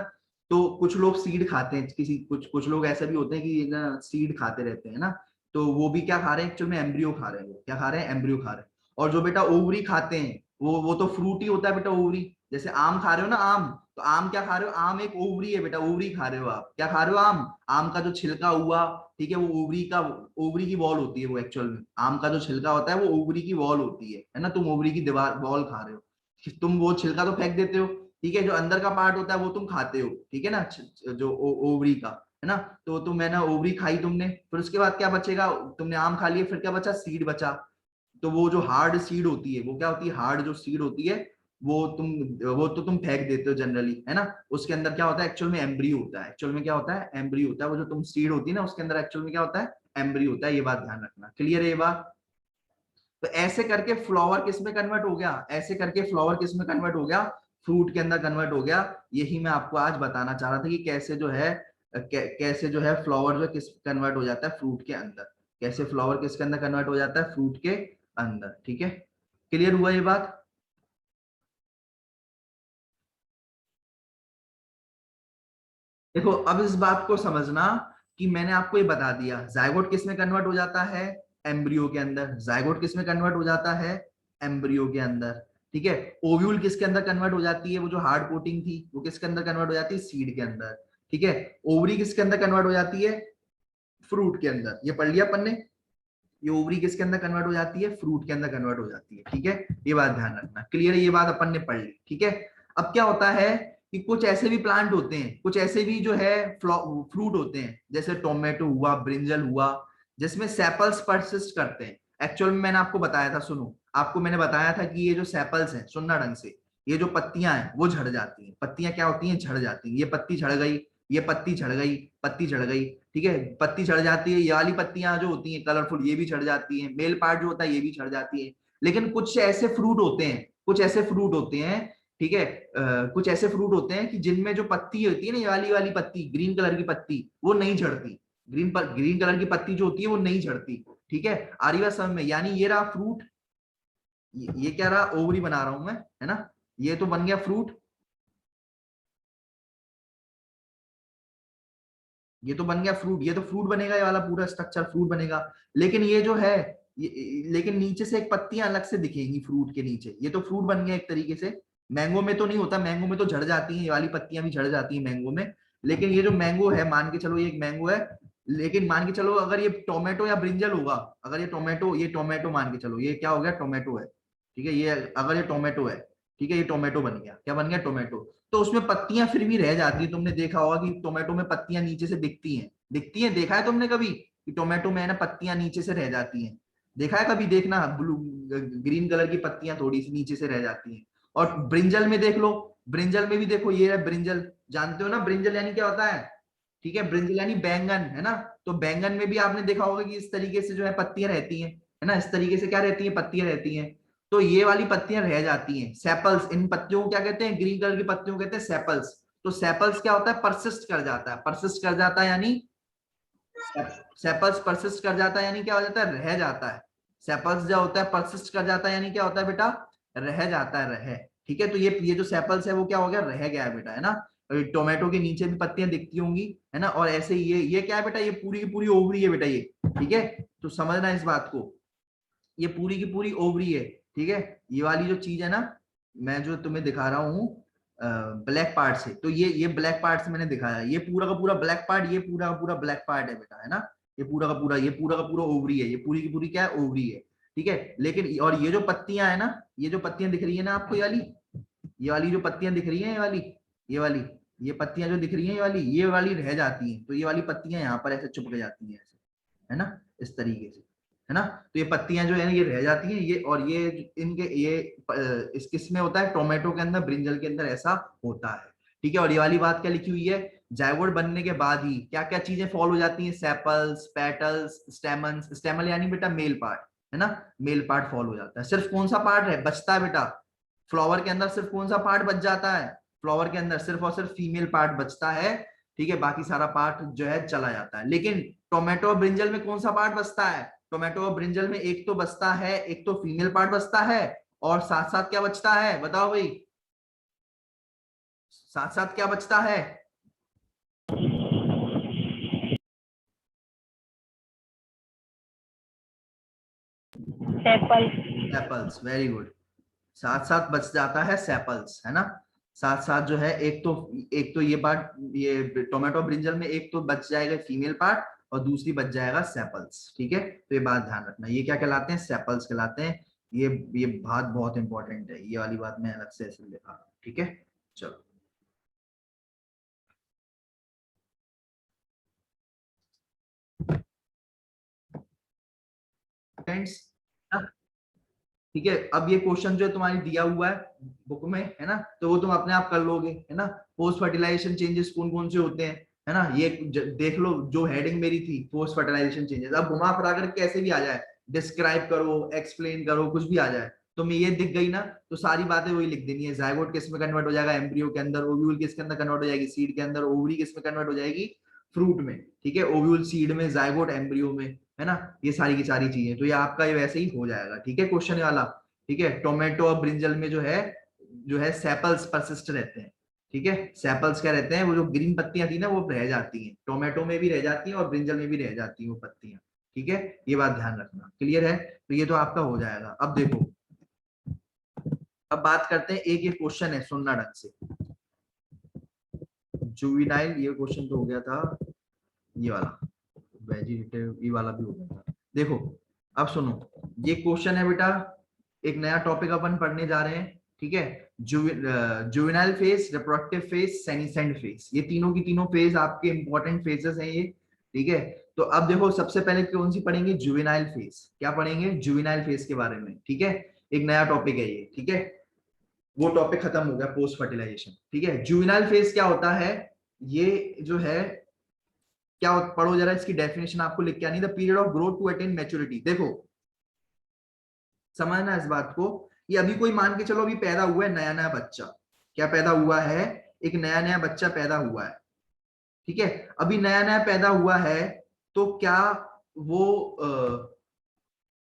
तो कुछ लोग सीड खाते हैं, कुछ कुछ लोग ऐसे भी होते हैं कि ना सीड खाते रहते हैं ना। तो वो भी क्या खा रहे हैं, एक्चुअल में एम्ब्रियो खा रहे हैं। वो क्या खा रहे हैं, एम्ब्रियो खा रहे हैं। और जो बेटा ओवरी खाते हैं, वो तो फ्रूट ही होता है बेटा, ओवरी। जैसे आम खा रहे हो ना, आम, तो आम क्या खा रहे हो, आम एक ओवरी है बेटा, ओवरी खा रहे हो आप। क्या खा रहे हो, आम, आम का जो छिलका हुआ। ठीक है, वो ओवरी की वॉल होती है वो, एक्चुअल में आम का जो छिलका होता है वो ओवरी की वॉल होती है ना। तुम ओवरी की दीवार वॉल खा रहे हो, तुम वो छिलका तो फेंक देते हो। ठीक है, जो अंदर का पार्ट होता है वो तुम खाते हो। ठीक है ना, जो ओवरी का है ना। तो तुम है ना ओवरी खाई तुमने, फिर उसके बाद क्या बचेगा, तुमने आम खा लिया, फिर क्या बचा, सीड बचा। तो वो जो हार्ड सीड होती है, वो क्या होती है, हार्ड जो सीड होती है, वो तुम वो तो तुम फेंक देते हो जनरली, है ना। उसके अंदर क्या होता है, एक्चुअल में एम्ब्रियो होता है। एक्चुअल में क्या होता है, एम्ब्रियो होता है। वो जो तुम सीड होती है ना, उसके अंदर एक्चुअल में क्या होता है, एम्ब्रियो होता है। ये बात ध्यान रखना, क्लियर है ये बात। तो ऐसे करके फ्लावर किस में कन्वर्ट हो गया, ऐसे करके फ्लावर किस में कन्वर्ट हो गया, फ्रूट के अंदर कन्वर्ट हो गया। यही मैं आपको आज बताना चाह रहा था कि कैसे जो है कैसे जो है फ्लावर जो किस कन्वर्ट हो जाता है, फ्रूट के अंदर। कैसे फ्लावर किसके अंदर कन्वर्ट हो जाता है, फ्रूट के अंदर। ठीक है, क्लियर हुआ ये बात। देखो अब इस बात को समझना कि मैंने आपको ये बता दिया, जायगोट किस में कन्वर्ट हो जाता है, एम्ब्रियो के अंदर। जायगोट किस में कन्वर्ट हो जाता है, एम्ब्रियो के अंदर। ठीक है, ओव्यूल किसके अंदर कन्वर्ट हो जाती है, वो जो हार्ड कोटिंग थी वो किसके अंदर कन्वर्ट हो जाती है, सीड के अंदर। ठीक है, ओवरी किसके अंदर कन्वर्ट हो जाती है, फ्रूट के अंदर। ये पढ़ लिया अपन ने, ये ओवरी किसके अंदर कन्वर्ट हो जाती है, फ्रूट के अंदर कन्वर्ट हो जाती है। ठीक है, ये बात ध्यान रखना, क्लियर है, ये बात अपन ने पढ़ ली। ठीक है, अब क्या होता है कि कुछ ऐसे भी प्लांट होते हैं, कुछ ऐसे भी जो है फ्रूट होते हैं, जैसे टोमेटो हुआ, ब्रिंजल हुआ, जिसमें सेपल्स परसिस्ट करते हैं। एक्चुअल में मैंने आपको बताया था, सुनो, आपको मैंने बताया था कि ये जो सेपल्स हैं, सुनना ढंग से, ये जो पत्तियां हैं वो झड़ जाती हैं। पत्तियां क्या होती हैं, झड़ जाती हैं। ये पत्ती झड़ गई, ये पत्ती झड़ गई, पत्ती झड़ गई, ठीक है, पत्ती झड़ जाती है। ये वाली पत्तियां जो होती हैं कलरफुल, ये भी झड़ जाती हैं। मेल पार्ट जो होता है ये भी झड़ जाती है। लेकिन कुछ ऐसे फ्रूट होते हैं, कुछ ऐसे फ्रूट होते हैं, ठीक है, कुछ ऐसे फ्रूट होते हैं कि जिनमें जो पत्ती होती है ना, ये वाली वाली पत्ती, ग्रीन कलर की पत्ती, वो नहीं झड़ती। ग्रीन कलर की पत्ती जो होती है वो नहीं झड़ती, ठीक है। आ रही बात समझ में? यानी ये रहा फ्रूट, ये क्या रहा, ओवरी बना रहा हूं मैं, है ना, ये तो बन गया फ्रूट, ये तो बन गया फ्रूट, ये तो फ्रूट बनेगा, ये वाला पूरा स्ट्रक्चर फ्रूट बनेगा। लेकिन ये जो है, लेकिन नीचे से एक पत्तियां अलग से दिखेंगी फ्रूट के नीचे, ये तो फ्रूट बन गया एक तरीके से। मैंगो में तो नहीं होता, मैंगो में तो झड़ जाती है, ये वाली पत्तियां भी झड़ जाती है मैंगो में। लेकिन ये जो मैंगो है, मान के चलो ये एक मैंगो है, लेकिन मान के चलो अगर ये टोमेटो या ब्रिंजल होगा, अगर ये टोमेटो मान के चलो, ये क्या हो गया, टोमेटो है, ठीक है, ये अगर ये टोमेटो है, ठीक है, ये टोमेटो बन गया, क्या बन गया, टोमेटो। तो उसमें पत्तियां फिर भी रह जाती है। तुमने देखा होगा कि टोमेटो में पत्तियां नीचे से दिखती हैं, दिखती हैं, देखा है तुमने कभी कि टोमेटो में है ना पत्तियां नीचे से रह जाती हैं? देखा है कभी? देखना, ब्लू ग्रीन कलर की पत्तियां थोड़ी सी नीचे से रह जाती हैं। और ब्रिंजल में देख लो, ब्रिंजल में भी देखो, ये है ब्रिंजल, जानते हो ना ब्रिंजल यानी क्या होता है, ठीक है, ब्रिंजल यानी बैंगन, है ना। तो बैंगन में भी आपने देखा होगा कि इस तरीके से जो है पत्तियां रहती हैं, है ना, इस तरीके से क्या रहती हैं, पत्तियां रहती हैं। तो ये वाली पत्तियां रह जाती हैं, सेपल्स, इन पत्तियों को क्या कहते हैं, ग्रीन कलर की पत्तियों को कहते हैं सेपल्स। तो सेपल्स क्या होता है, परसिस्ट कर जाता है, परसिस्ट कर जाता है यानी, सेपल्स परसिस्ट कर जाता है यानी क्या हो जाता है, रह जाता है। सेपल्स जो होता है परसिस्ट कर जाता है यानी क्या होता है बेटा, रह जाता है, रह, ठीक है। तो ये जो सेपल्स है वो क्या हो गया, रह गया है बेटा, है ना। टोमेटो के नीचे भी पत्तियां दिखती होंगी, है ना। और ऐसे ही ये क्या है बेटा, ये पूरी की पूरी ओवरी है बेटा ये, ठीक है। तो समझना इस बात को, ये पूरी की पूरी ओवरी है, ठीक है। ये वाली जो चीज है ना, मैं जो तुम्हें दिखा रहा हूँ ब्लैक पार्ट से, तो ये ब्लैक पार्ट से मैंने दिखाया, ये पूरा का पूरा ब्लैक पार्ट, ये पूरा का पूरा ब्लैक पार्ट है बेटा, है ना। ये पूरा का पूरा, ये पूरा का पूरा ओवरी है, ये पूरी की पूरी क्या है, ओवरी है, ठीक है। लेकिन और ये जो पत्तियां है ना, ये जो पत्तियां दिख रही है ना आपको, ये वाली जो पत्तियां दिख रही है, ये वाली ये पत्तियां जो दिख रही है, ये वाली रह जाती हैं। तो ये वाली पत्तियां यहाँ पर ऐसे चुपक जाती हैं ऐसे, है ना, इस तरीके से, है ना। तो ये पत्तियां जो है ना ये रह जाती हैं, ये और ये इनके ये इस किस में होता है, टोमेटो के अंदर, ब्रिंजल के अंदर ऐसा होता है, ठीक है। और ये वाली बात क्या लिखी हुई है, जायगोट बनने के बाद ही क्या क्या चीजें फॉल हो जाती हैं, सेपल्स, पेटल्स, स्टेमन्स, स्टेमल यानी बेटा मेल पार्ट, है ना, मेल पार्ट फॉल हो जाता है। सिर्फ कौन सा पार्ट है बचता है बेटा, फ्लावर के अंदर सिर्फ कौन सा पार्ट बच जाता है, फ्लावर के अंदर सिर्फ और सिर्फ फीमेल पार्ट बचता है, ठीक है, बाकी सारा पार्ट जो है चला जाता है। लेकिन टोमेटो और ब्रिंजल में कौन सा पार्ट बचता है, टोमेटो और ब्रिंजल में एक तो बचता है, एक तो फीमेल पार्ट बचता है, और साथ साथ क्या बचता है, बताओ भाई, साथ साथ क्या बचता है, सेपल्स। Sepals, very good. साथ साथ बच जाता है सेपल्स, है ना। साथ साथ जो है एक तो ये पार्ट, ये टोमेटो ब्रिंजल में एक तो बच जाएगा फीमेल पार्ट, और दूसरी बच जाएगा सेपल्स, ठीक है। तो ये बात ध्यान रखना, ये क्या कहलाते हैं, सेपल्स कहलाते हैं। ये बात बहुत इंपॉर्टेंट है, ये वाली बात मैं अलग से ऐसे लिखा, ठीक है। चलो फ्रेंड्स, ठीक है। अब ये क्वेश्चन जो है तुम्हारी दिया हुआ है बुक में, है ना, तो वो तुम अपने आप कर लोगे, है ना। पोस्ट फर्टिलाइजेशन चेंजेस कौन कौन से होते हैं, है ना, ये देख लो, जो हेडिंग मेरी थी पोस्ट फर्टिलाइजेशन चेंजेस, अब घुमा फिरा कर कैसे भी आ जाए, डिस्क्राइब करो, एक्सप्लेन करो, कुछ भी आ जाए, तो मैं ये दिख गई ना, तो सारी बातें वही लिख देनी है। जायगोट किस में कन्वर्ट हो जाएगा, एम्ब्रियो के अंदर, ओव्यूल किसके अंदर कन्वर्ट हो जाएगी, सीड के अंदर, ओवरी किस में कन्वर्ट हो जाएगी, फ्रूट में, ठीक है, ओव्यूल सीड में, जायगोट एम्ब्रियो में, है ना। ये सारी की सारी चीजें, तो ये आपका ये वैसे ही हो जाएगा, ठीक है, क्वेश्चन वाला, ठीक है। टोमेटो और ब्रिंजल में जो है सेपल्स परसिस्ट रहते हैं, ठीक है। सेपल्स क्या रहते हैं, वो जो ग्रीन पत्तियां थी ना वो रह जाती हैं, टोमेटो में भी रह जाती हैं और ब्रिंजल में भी रह जाती हैं वो पत्तियां, ठीक है। ये बात ध्यान रखना, क्लियर है। तो ये तो आपका हो जाएगा। अब देखो, अब बात करते हैं, एक ये क्वेश्चन है, सुनना ढंग से, जुविनाइल, ये क्वेश्चन तो हो गया था, ये वाला वेजिटेटिव, ये वाला भी हो गया था। देखो अब सुनो, ये क्वेश्चन है बेटा, एक नया टॉपिक अपन पढ़ने जा रहे हैं, ठीक है। Juvenile phase, reproductive phase, senescent phase, ये तीनों की तीनों फेज आपके इंपॉर्टेंट फेजेस हैं ये, ठीक है। तो अब देखो सबसे पहले कौन सी पढ़ेंगे, जुवेनाइल फेज, क्या पढ़ेंगे, जुवेनाइल फेज के बारे में, ठीक है। एक नया टॉपिक है ये, ठीक है। वो टॉपिक खत्म हो गया पोस्ट फर्टिलाइजेशन, ठीक है। जुवेनाइल फेज क्या होता है, ये जो है क्या पढ़ो जरा इसकी डेफिनेशन आपको लिख के आनी, the period of growth to attain maturity. देखो समझना इस बात को, ये अभी कोई मान के चलो अभी पैदा हुआ है नया नया बच्चा, क्या पैदा हुआ है, एक नया नया बच्चा पैदा हुआ है, ठीक है, अभी नया नया पैदा हुआ है, तो वो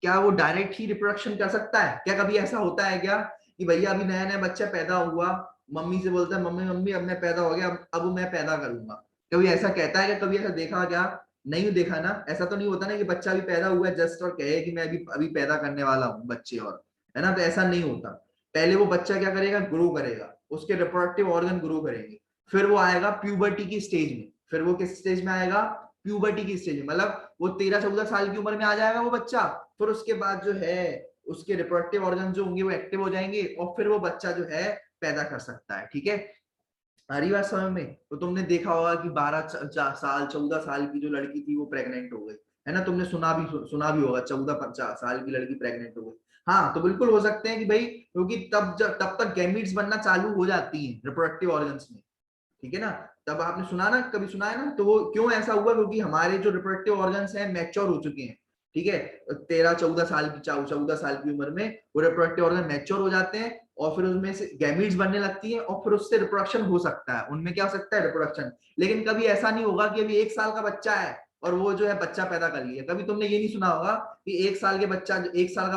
क्या वो डायरेक्ट ही रिप्रोडक्शन कर सकता है? क्या कभी ऐसा होता है क्या कि भैया अभी नया नया बच्चा पैदा हुआ, मम्मी से बोलता है मम्मी मम्मी अब मैं पैदा हो गया, अब मैं पैदा करूंगा, कभी ऐसा कहता है क्या? कभी ऐसा देखा क्या? नहीं देखा ना, ऐसा तो नहीं होता ना कि बच्चा अभी पैदा हुआ है जस्ट और कहे कि मैं अभी अभी पैदा करने वाला हूँ बच्चे, और है ना, तो ऐसा नहीं होता। पहले वो बच्चा क्या करेगा, ग्रो करेगा, उसके रिप्रोडक्टिव ऑर्गन ग्रो करेंगे, फिर वो आएगा प्यूबर्टी की स्टेज में। फिर वो किस स्टेज में आएगा? प्यूबर्टी की स्टेज में, मतलब वो 13-14 साल की उम्र में आ जाएगा वो बच्चा। फिर उसके बाद जो है उसके रिप्रोडक्टिव ऑर्गन जो होंगे वो एक्टिव हो जाएंगे, और फिर वो बच्चा जो है पैदा कर सकता है, ठीक है। आ रही बात समझ में? तो तुमने देखा होगा कि 12 साल 14 साल की जो लड़की थी वो प्रेग्नेंट हो गई, है ना, तुमने सुना भी होगा 14-15 साल की लड़की प्रेग्नेंट हो गई। हाँ, तो बिल्कुल हो सकते हैं कि भाई, क्योंकि तब तक गैमीट्स बनना चालू हो जाती हैं रिप्रोडक्टिव ऑर्गन्स में, ठीक है ना। तब आपने सुना ना, कभी सुना है ना, तो वो क्यों ऐसा हुआ? क्योंकि हमारे जो रिप्रोडक्टिव ऑर्गन्स हैं मैच्योर हो चुके हैं, ठीक है। 14 साल की उम्र में वो रिप्रोडक्टिव ऑर्गन मैच्योर हो जाते हैं, और फिर उसमें से गैमीट्स बनने लगती है, और फिर उससे रिप्रोडक्शन हो सकता है, उनमें क्या हो सकता है, रिप्रोडक्शन। लेकिन कभी ऐसा नहीं होगा कि अभी 1 साल का बच्चा है और वो जो है बच्चा पैदा कर लिया। कभी तुमने ये नहीं सुना होगा कि 1 साल का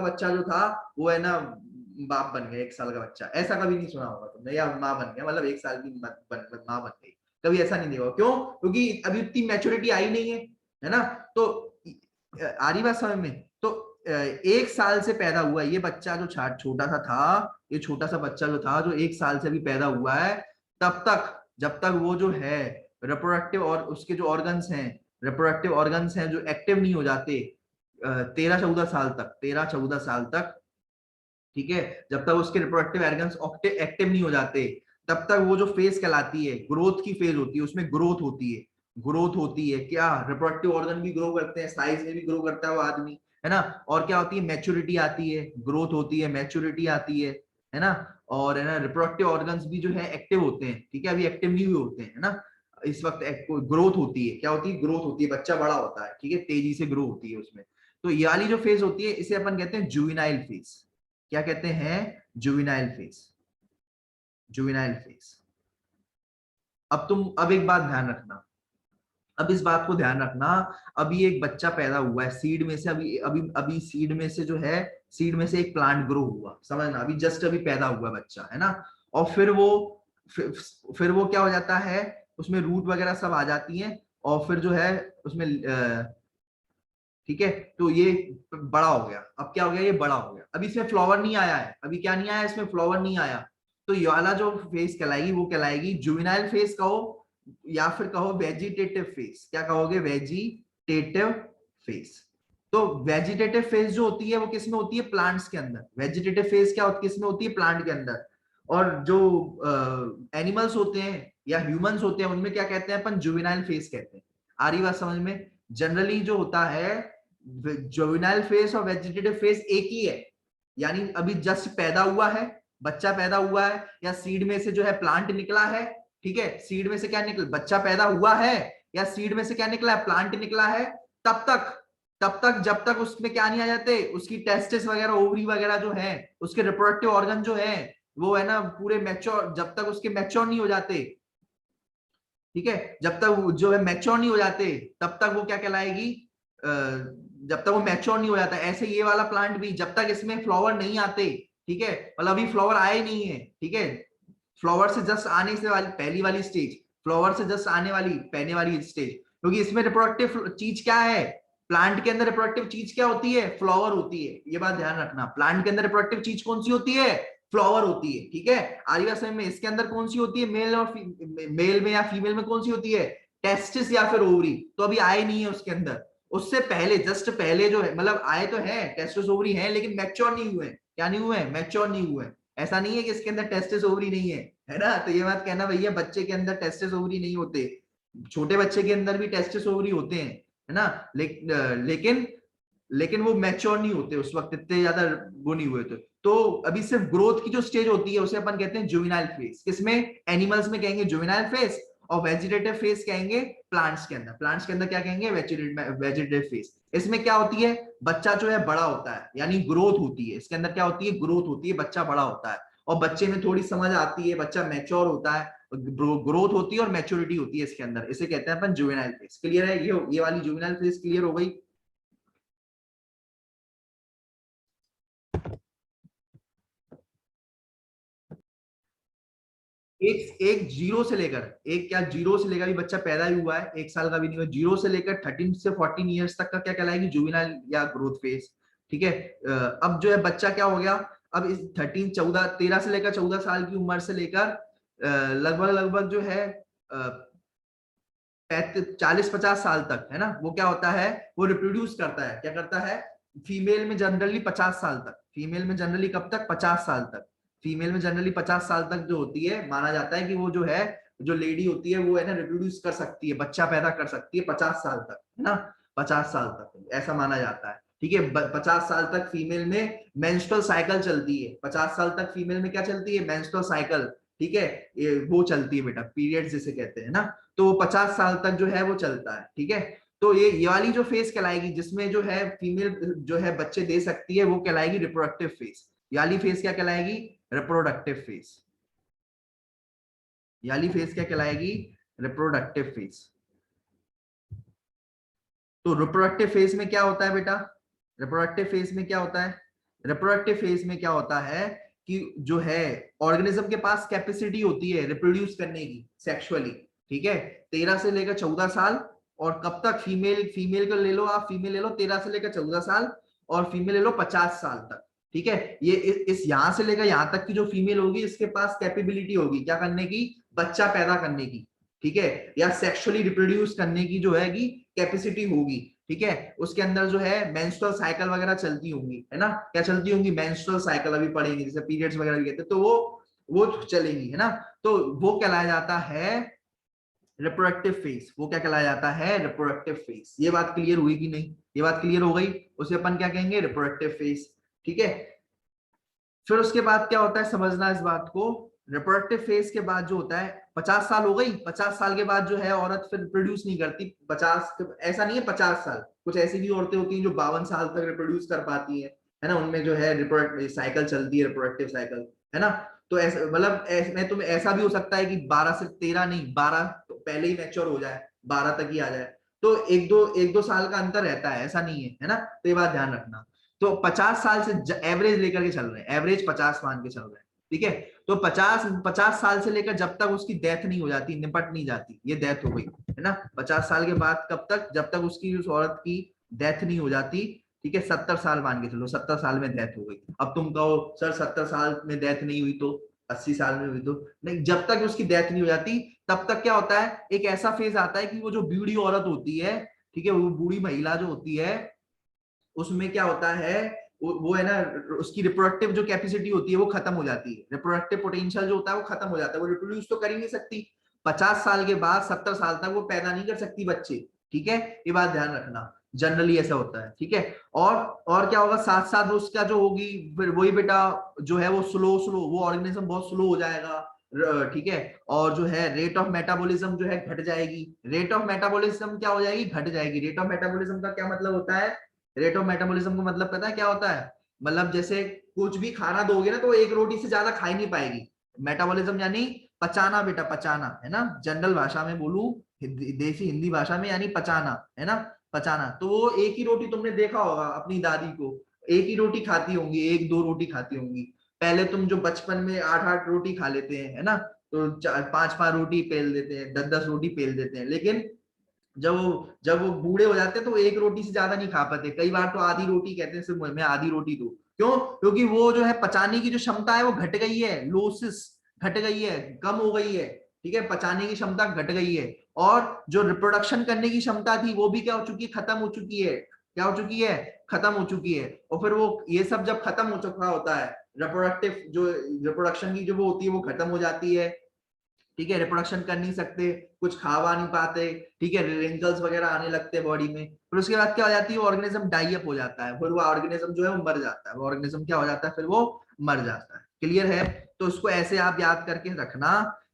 बच्चा जो था वो है ना बाप बन गया, 1 साल का बच्चा, ऐसा कभी नहीं सुना होगा तुमने, या माँ बन गया, मतलब 1 साल की माँ बन गई, कभी ऐसा नहीं देखा। क्यों? क्योंकि अभी इतनी मैच्योरिटी आई नहीं है ना। तो आ रही बात समझ में? तो 1 साल से पैदा हुआ ये बच्चा जो छोटा सा था, ये छोटा सा बच्चा जो था जो 1 साल से भी पैदा हुआ है, तब तक जब तक वो जो है रिप्रोडक्टिव और उसके जो रिप्रोडक्टिव ऑर्गन्स हैं जो एक्टिव नहीं हो जाते 13-14 साल तक, ठीक है, जब तक उसके रिप्रोडक्टिव ऑर्गन्स एक्टिव नहीं हो जाते, तब तक वो जो फेज कहलाती है, ग्रोथ की फेज होती है, उसमें ग्रोथ होती है क्या, रिप्रोडक्टिव ऑर्गन भी ग्रो करते हैं, साइज में भी ग्रो करता है वो आदमी, है ना। और क्या होती है, मैच्योरिटी आती है, ग्रोथ होती है, मैच्योरिटी आती है ना। और है ना रिप्रोडक्टिव ऑर्गन्स भी जो है एक्टिव होते हैं, ठीक है, अभी एक्टिव नहीं हुए होते हैं, है ना। इस वक्त ग्रोथ होती है, क्या होती है, ग्रोथ होती है, बच्चा बड़ा होता है, ठीक है, तेजी से ग्रो होती है उसमें। तो ये वाली जो फेज होती है इसे अपन कहते हैं जुवेनाइल फेज। क्या कहते हैं? Juvenile phase, juvenile phase. अब एक बात ध्यान रखना, अब इस बात को ध्यान रखना, अभी एक बच्चा पैदा हुआ है सीड में से, अभी अभी अभी सीड में से जो है, सीड में से एक प्लांट ग्रो हुआ, समझना, अभी जस्ट अभी पैदा हुआ बच्चा, है ना। और फिर, फिर वो क्या हो जाता है, उसमें रूट वगैरह सब आ जाती हैं, और फिर जो है उसमें ठीक है, तो ये बड़ा हो गया। अब क्या हो गया, ये बड़ा हो गया, अभी इसमें फ्लावर नहीं आया है, अभी क्या नहीं आया, इसमें फ्लावर नहीं आया। तो ये वाला जो फेज कहलाएगी वो कहलाएगी जुवेनाइल फेज कहो, या फिर कहो वेजिटेटिव फेज। क्या कहोगे? Vegetative phase. तो वेजिटेटिव फेज जो होती है वो किसमें होती है? प्लांट्स के अंदर। वेजिटेटिव फेज क्या किसमें होती है? प्लांट के अंदर। और जो एनिमल्स होते हैं या ह्यूमंस होते हैं उनमें क्या कहते हैं अपन? जुवेनाइल फेज कहते हैं। आ रही बात समझ में? जनरली जो होता है जुवेनाइल फेज और वेजिटेटिव फेज एक ही है, यानी अभी जस्ट पैदा हुआ है, बच्चा पैदा हुआ है, या सीड में से जो है प्लांट निकला है, ठीक है, सीड में से क्या निकला, बच्चा पैदा हुआ है, या सीड में से क्या निकला है, प्लांट निकला है, तब तक जब तक उसमें क्या नहीं आ जाते, उसकी टेस्टिस वगैरह ओवरी वगैरह जो है, उसके रिप्रोडक्टिव ऑर्गन जो है वो है ना पूरे मैच्योर, जब तक उसके मैच्योर नहीं हो जाते, ठीक है, जब तक वो जो है मैच्योर नहीं हो जाते तब तक वो क्या कहलाएगी, जब तक वो मैच्योर नहीं हो जाता। ऐसे ये वाला प्लांट भी जब तक इसमें फ्लावर नहीं आते, ठीक है, मतलब अभी फ्लावर आए नहीं है, ठीक है, फ्लावर से जस्ट आने से वाली पहली वाली स्टेज, फ्लावर से जस्ट आने वाली पहले वाली स्टेज, क्योंकि इसमें रिप्रोडक्टिव चीज क्या है, प्लांट के अंदर रिप्रोडक्टिव चीज क्या होती है? फ्लावर होती है। ये बात ध्यान रखना, प्लांट के अंदर रिप्रोडक्टिव चीज कौन सी होती है? फ्लावर होती है, ठीक है। आरिया समय में इसके अंदर कौन सी होती है? मेल में या फीमेल में कौन सी होती है? टेस्टिस या फिर ओवरी। तो अभी आए नहीं है उसके अंदर, उससे पहले जस्ट पहले जो है, मतलब आए तो है, टेस्टिस ओवरी है, लेकिन मैच्योर नहीं हुए। क्या नहीं हुए? मैच्योर नहीं हुए। ऐसा नहीं है कि इसके अंदर टेस्टिस ओवरी नहीं है ना। तो ये बात कहना भैया बच्चे के अंदर टेस्टिस ओवरी नहीं होते, छोटे बच्चे के अंदर भी टेस्टिस ओवरी होते हैं, है ना। लेकिन लेकिन वो मैच्योर नहीं होते उस वक्त, इतने ज्यादा वो नहीं हुए थे। तो अभी सिर्फ ग्रोथ की जो स्टेज होती है उसे अपन कहते हैं जुवेनाइल फेज। किसमें? एनिमल्स में कहेंगे जुवेनाइल फेज, और वेजिटेटिव फेज कहेंगे प्लांट्स के अंदर। प्लांट्स के अंदर क्या कहेंगे, वेजिटेटिव फेज। इसमें क्या होती है, बच्चा जो है बड़ा होता है, यानी ग्रोथ होती है। इसके अंदर क्या होती है, ग्रोथ होती है, बच्चा बड़ा होता है और बच्चे में थोड़ी समझ आती है, बच्चा मैच्योर होता है, ग्रोथ होती है और मैच्योरिटी होती है इसके अंदर। इसे कहते हैं अपन जुवेनाइल फेज। क्लियर है, ये वाली जुवेनाइल फेज क्लियर हो गई। एक एक जीरो से लेकर, एक क्या जीरो से लेकर, भी बच्चा पैदा ही हुआ है, 1 साल का भी नहीं हुआ, जीरो से लेकर 13 से 14 ईयर्स तक का क्या कहलाएगी, जुवेनाइल या ग्रोथ फेज। ठीक है। अब जो है बच्चा क्या हो गया, अब इस 13 से लेकर 14 साल की उम्र से लेकर लगभग लगभग जो है 40-50 साल तक, है ना, वो क्या होता है, वो रिप्रोड्यूस करता है। क्या करता है, फीमेल में जनरली 50 साल तक, फीमेल में जनरली कब तक, 50 साल तक, फीमेल में जनरली 50 साल तक जो होती है, माना जाता है कि वो जो है, जो लेडी होती है वो है ना रिप्रोड्यूस कर सकती है, बच्चा पैदा कर सकती है 50 साल तक, है ना, 50 साल तक ऐसा माना जाता है। ठीक है, 50 साल तक फीमेल में मेंस्ट्रुअल साइकिल चलती है, 50 साल तक फीमेल में क्या चलती है, मेंस्ट्रुअल साइकिल। ठीक है, ये वो चलती है बेटा, पीरियड्स जिसे कहते हैं ना, तो 50 साल तक जो है वो चलता है। ठीक है, तो ये वाली जो फेज कहलाएगी, जिसमें जो है फीमेल जो है बच्चे दे सकती है, वो कहलाएगी रिप्रोडक्टिव फेज। ये वाली फेज क्या कहलाएगी, रिप्रोडक्टिव फेज। ये वाली फेज क्या कहलाएगी, रिप्रोडक्टिव फेज। तो रिप्रोडक्टिव फेज में क्या होता है बेटा, रिप्रोडक्टिव फेज में क्या होता है, रिप्रोडक्टिव फेज में क्या होता है कि जो है ऑर्गेनिज्म के पास कैपेसिटी होती है रिप्रोड्यूस करने की सेक्सुअली। ठीक है, 13 से लेकर 14 साल, और कब तक, फीमेल फीमेल को ले लो आप, फीमेल ले लो 13 से लेकर 14 साल, और फीमेल ले लो 50 साल तक। ठीक है, ये इस यहां से लेकर यहां तक की जो फीमेल होगी, इसके पास कैपेबिलिटी होगी क्या करने की, बच्चा पैदा करने की। ठीक है, या सेक्सुअली रिप्रोड्यूस करने की जो है की कैपेसिटी होगी। ठीक है, उसके अंदर जो है मेंस्ट्रुअल साइकिल वगैरह चलती होंगी, है ना, क्या चलती होंगी, मेंस्ट्रुअल साइकिल अभी पढ़ेंगे, जैसे पीरियड्स वगैरह भी कहते हैं, तो वो चलेंगी, है ना। तो वो कहलाया जाता है रिप्रोडक्टिव फेज। वो क्या कहलाया जाता है, रिप्रोडक्टिव फेज। ये बात क्लियर हुई कि नहीं, ये बात क्लियर हो गई, उसे अपन क्या कहेंगे, रिप्रोडक्टिव फेज। ठीक है, फिर उसके बाद क्या होता है, समझना इस बात को, रिप्रोडक्टिव फेज के बाद जो होता है, 50 साल हो गई, 50 साल के बाद जो है औरत फिर रिप्रोड्यूस नहीं करती। 50, ऐसा नहीं है 50 साल, कुछ ऐसी भी औरतें होती हैं जो 52 साल तक रिप्रोड्यूस कर पाती हैं, है ना, उनमें जो है रिप्रोडक्टिव साइकिल चलती है, रिप्रोडक्टिव साइकिल, है ना। तो ऐसा मतलब में तुम्हें ऐसा भी हो सकता है कि 12 से 13 नहीं, 12 तो पहले ही मैच्योर हो जाए, 12 तक ही आ जाए, तो एक दो साल का अंतर रहता है, ऐसा नहीं है, है ना, तो ये बात ध्यान रखना। तो 50 साल से एवरेज लेकर के चल रहे हैं, एवरेज 50 मान के चल रहे हैं। ठीक है, तो 50 साल से लेकर जब तक उसकी डेथ नहीं हो जाती, निपट नहीं जाती, ये डेथ हो गई, है ना। 50 साल के बाद कब तक, जब तक उसकी उस औरत की डेथ नहीं हो जाती। ठीक है, 70 साल मान के चलो, 70 साल में डेथ हो गई। अब तुम कहो सर 70 साल में डेथ नहीं हुई तो 80 साल में हुई तो, नहीं, जब तक उसकी डेथ नहीं हो जाती तब तक क्या होता है, एक ऐसा फेज आता है कि वो जो बूढ़ी औरत होती है, ठीक है, वो बूढ़ी महिला जो होती है, उसमें क्या होता है, वो है ना, उसकी रिप्रोडक्टिव जो कैपेसिटी होती है वो खत्म हो जाती है, रिप्रोडक्टिव पोटेंशियल जो होता है वो खत्म हो जाता है, वो रिप्रोड्यूस तो कर ही नहीं सकती। 50 साल के बाद 70 साल तक वो पैदा नहीं कर सकती बच्चे। ठीक है, ये बात ध्यान रखना, जनरली ऐसा होता है। ठीक है, और क्या होगा, साथ साथ उसका जो होगी, फिर वही बेटा जो है वो स्लो स्लो, वो ऑर्गेनिज्म बहुत स्लो हो जाएगा। ठीक है, और जो है रेट ऑफ मेटाबॉलिज्म जो है घट जाएगी। रेट ऑफ मेटाबॉलिज्म क्या हो जाएगी, घट जाएगी। रेट ऑफ मेटाबॉलिज्म का क्या मतलब होता है, रेट ऑफ मेटाबॉलिज्म का मतलब पता है क्या होता है, मतलब जैसे कुछ भी खाना दोगे ना तो एक रोटी से ज्यादा खा ही नहीं पाएगी। मेटाबॉलिज्म यानी पचाना बेटा, पचाना, है ना, जनरल भाषा में बोलूं, देसी हिंदी भाषा में, यानी पचाना, है ना, पचाना। तो वो एक ही रोटी, तुमने देखा होगा अपनी दादी को, एक ही रोटी खाती होंगी, एक दो रोटी खाती होंगी। पहले तुम जो बचपन में 8-8 रोटी खा लेते हैं, है ना, तो 4-5 रोटी पेल देते हैं, 10-10 रोटी पेल देते हैं, लेकिन जब वो बूढ़े हो जाते हैं तो एक रोटी से ज्यादा नहीं खा पाते, कई बार तो आधी रोटी कहते हैं, सिर्फ मैं आधी रोटी दो। क्यों, क्योंकि वो जो है पचाने की जो क्षमता है वो घट गई है, लोसिस घट गई है, कम हो गई है। ठीक है, पचाने की क्षमता घट गई है, और जो रिप्रोडक्शन करने की क्षमता थी वो भी क्या हो चुकी है, खत्म हो चुकी है। क्या हो चुकी है, खत्म हो चुकी है। और फिर वो ये सब जब खत्म हो चुका होता है, रिप्रोडक्टिव जो रिप्रोडक्शन की जो वो होती है वो खत्म हो जाती है। ठीक है, रिप्रोडक्शन कर नहीं सकते, कुछ खावा नहीं पाते। ठीक है, रिंकल्स वगैरह आने लगते हैं बॉडी में। फिर उसके बाद क्या हो जाती है, ऑर्गेनिज्म डाई अप हो जाता है, फिर वो ऑर्गेनिज्म जो है वो मर जाता है, वो ऑर्गेनिज्म क्या हो जाता है, फिर वो मर जाता है। क्लियर है, तो इसको ऐसे आप याद करके रखना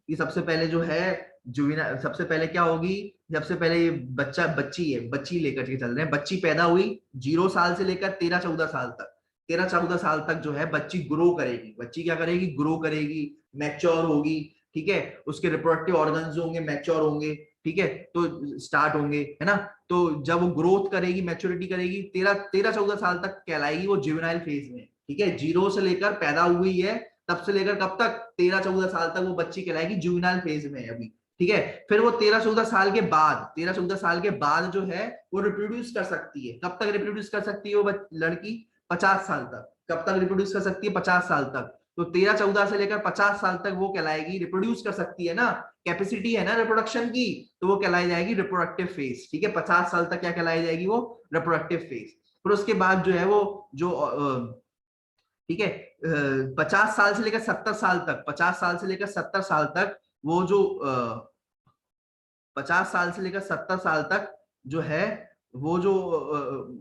कि सबसे पहले जो है जुवेनाइल सबसे पहले क्या होगी, सबसे पहले ये बच्चा बच्ची है, बच्ची लेकर के चल रहे हैं, बच्ची पैदा हुई 0 साल से लेकर 13-14 साल तक, 13-14 साल तक जो है बच्ची ग्रो करेगी, बच्ची क्या करेगी, ग्रो करेगी, मैच्योर होगी, ठीक है, उसके रिप्रोडक्टिव ऑर्गन्स होंगे मैच्योर होंगे, ठीक है, तो स्टार्ट होंगे, है ना। तो जब वो ग्रोथ करेगी, मैच्योरिटी करेगी, 13-14 साल तक कहलाएगी वो जुवेनाइल फेज में, ठीक है, 0 से लेकर पैदा हुई है तब से लेकर कब तक, 13-14 साल तक वो बच्ची कहलाएगी जुवेनाइल फेज में अभी, ठीक है। फिर वो 13-14 साल के बाद जो है वो रिप्रोड्यूस कर सकती है, कब तक रिप्रोड्यूस कर सकती है वो लड़की, 50 साल तक, कब तक रिप्रोड्यूस कर सकती है, 50 साल तक। तो 13-14 से लेकर 50 साल तक वो कहलाएगी, रिप्रोड्यूस कर सकती है ना, कैपेसिटी है ना रिप्रोडक्शन की, तो वो कहलाई जाएगी रिप्रोडक्टिव फेज, ठीक है, 50 साल तक क्या कहलाई जाएगी वो, रिप्रोडक्टिव फेज। फिर उसके बाद जो है वो जो ठीक है 50 साल से लेकर 70 साल तक, 50 साल से लेकर 70 साल तक वो जो 50 साल से लेकर 70 साल तक जो है वो जो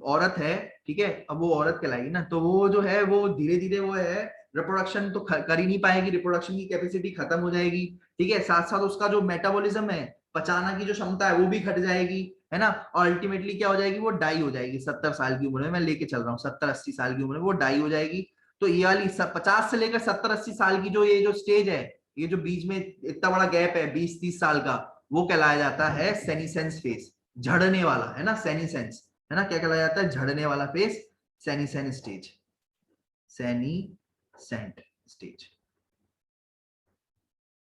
औरत है, ठीक है, अब वो औरत कहलाएगी ना, तो वो जो है वो धीरे धीरे वो है रिप्रोडक्शन तो कर ही नहीं पाएगी, रिप्रोडक्शन की कैपेसिटी खत्म हो जाएगी, ठीक है, साथ साथ उसका जो मेटाबॉलिज्म है, पचाना की जो क्षमता है वो भी घट जाएगी, है ना, और अल्टीमेटली क्या हो जाएगी, वो डाई हो जाएगी 70 साल की उम्र में, मैं लेके चल रहा हूँ 70-80 साल की उम्र में वो डाई हो जाएगी। तो ये वाली 50 से लेकर 70-80 साल की जो ये जो स्टेज है, ये जो बीच में इतना बड़ा गैप है 20-30 साल का, वो कहलाया जाता है सेनिसेंस फेज, झड़ने वाला, है ना, सेनिसेंस, है ना, क्या कहलाया जाता है, झड़ने वाला फेज, सेनिसेंट स्टेज, सेनिसेंट स्टेज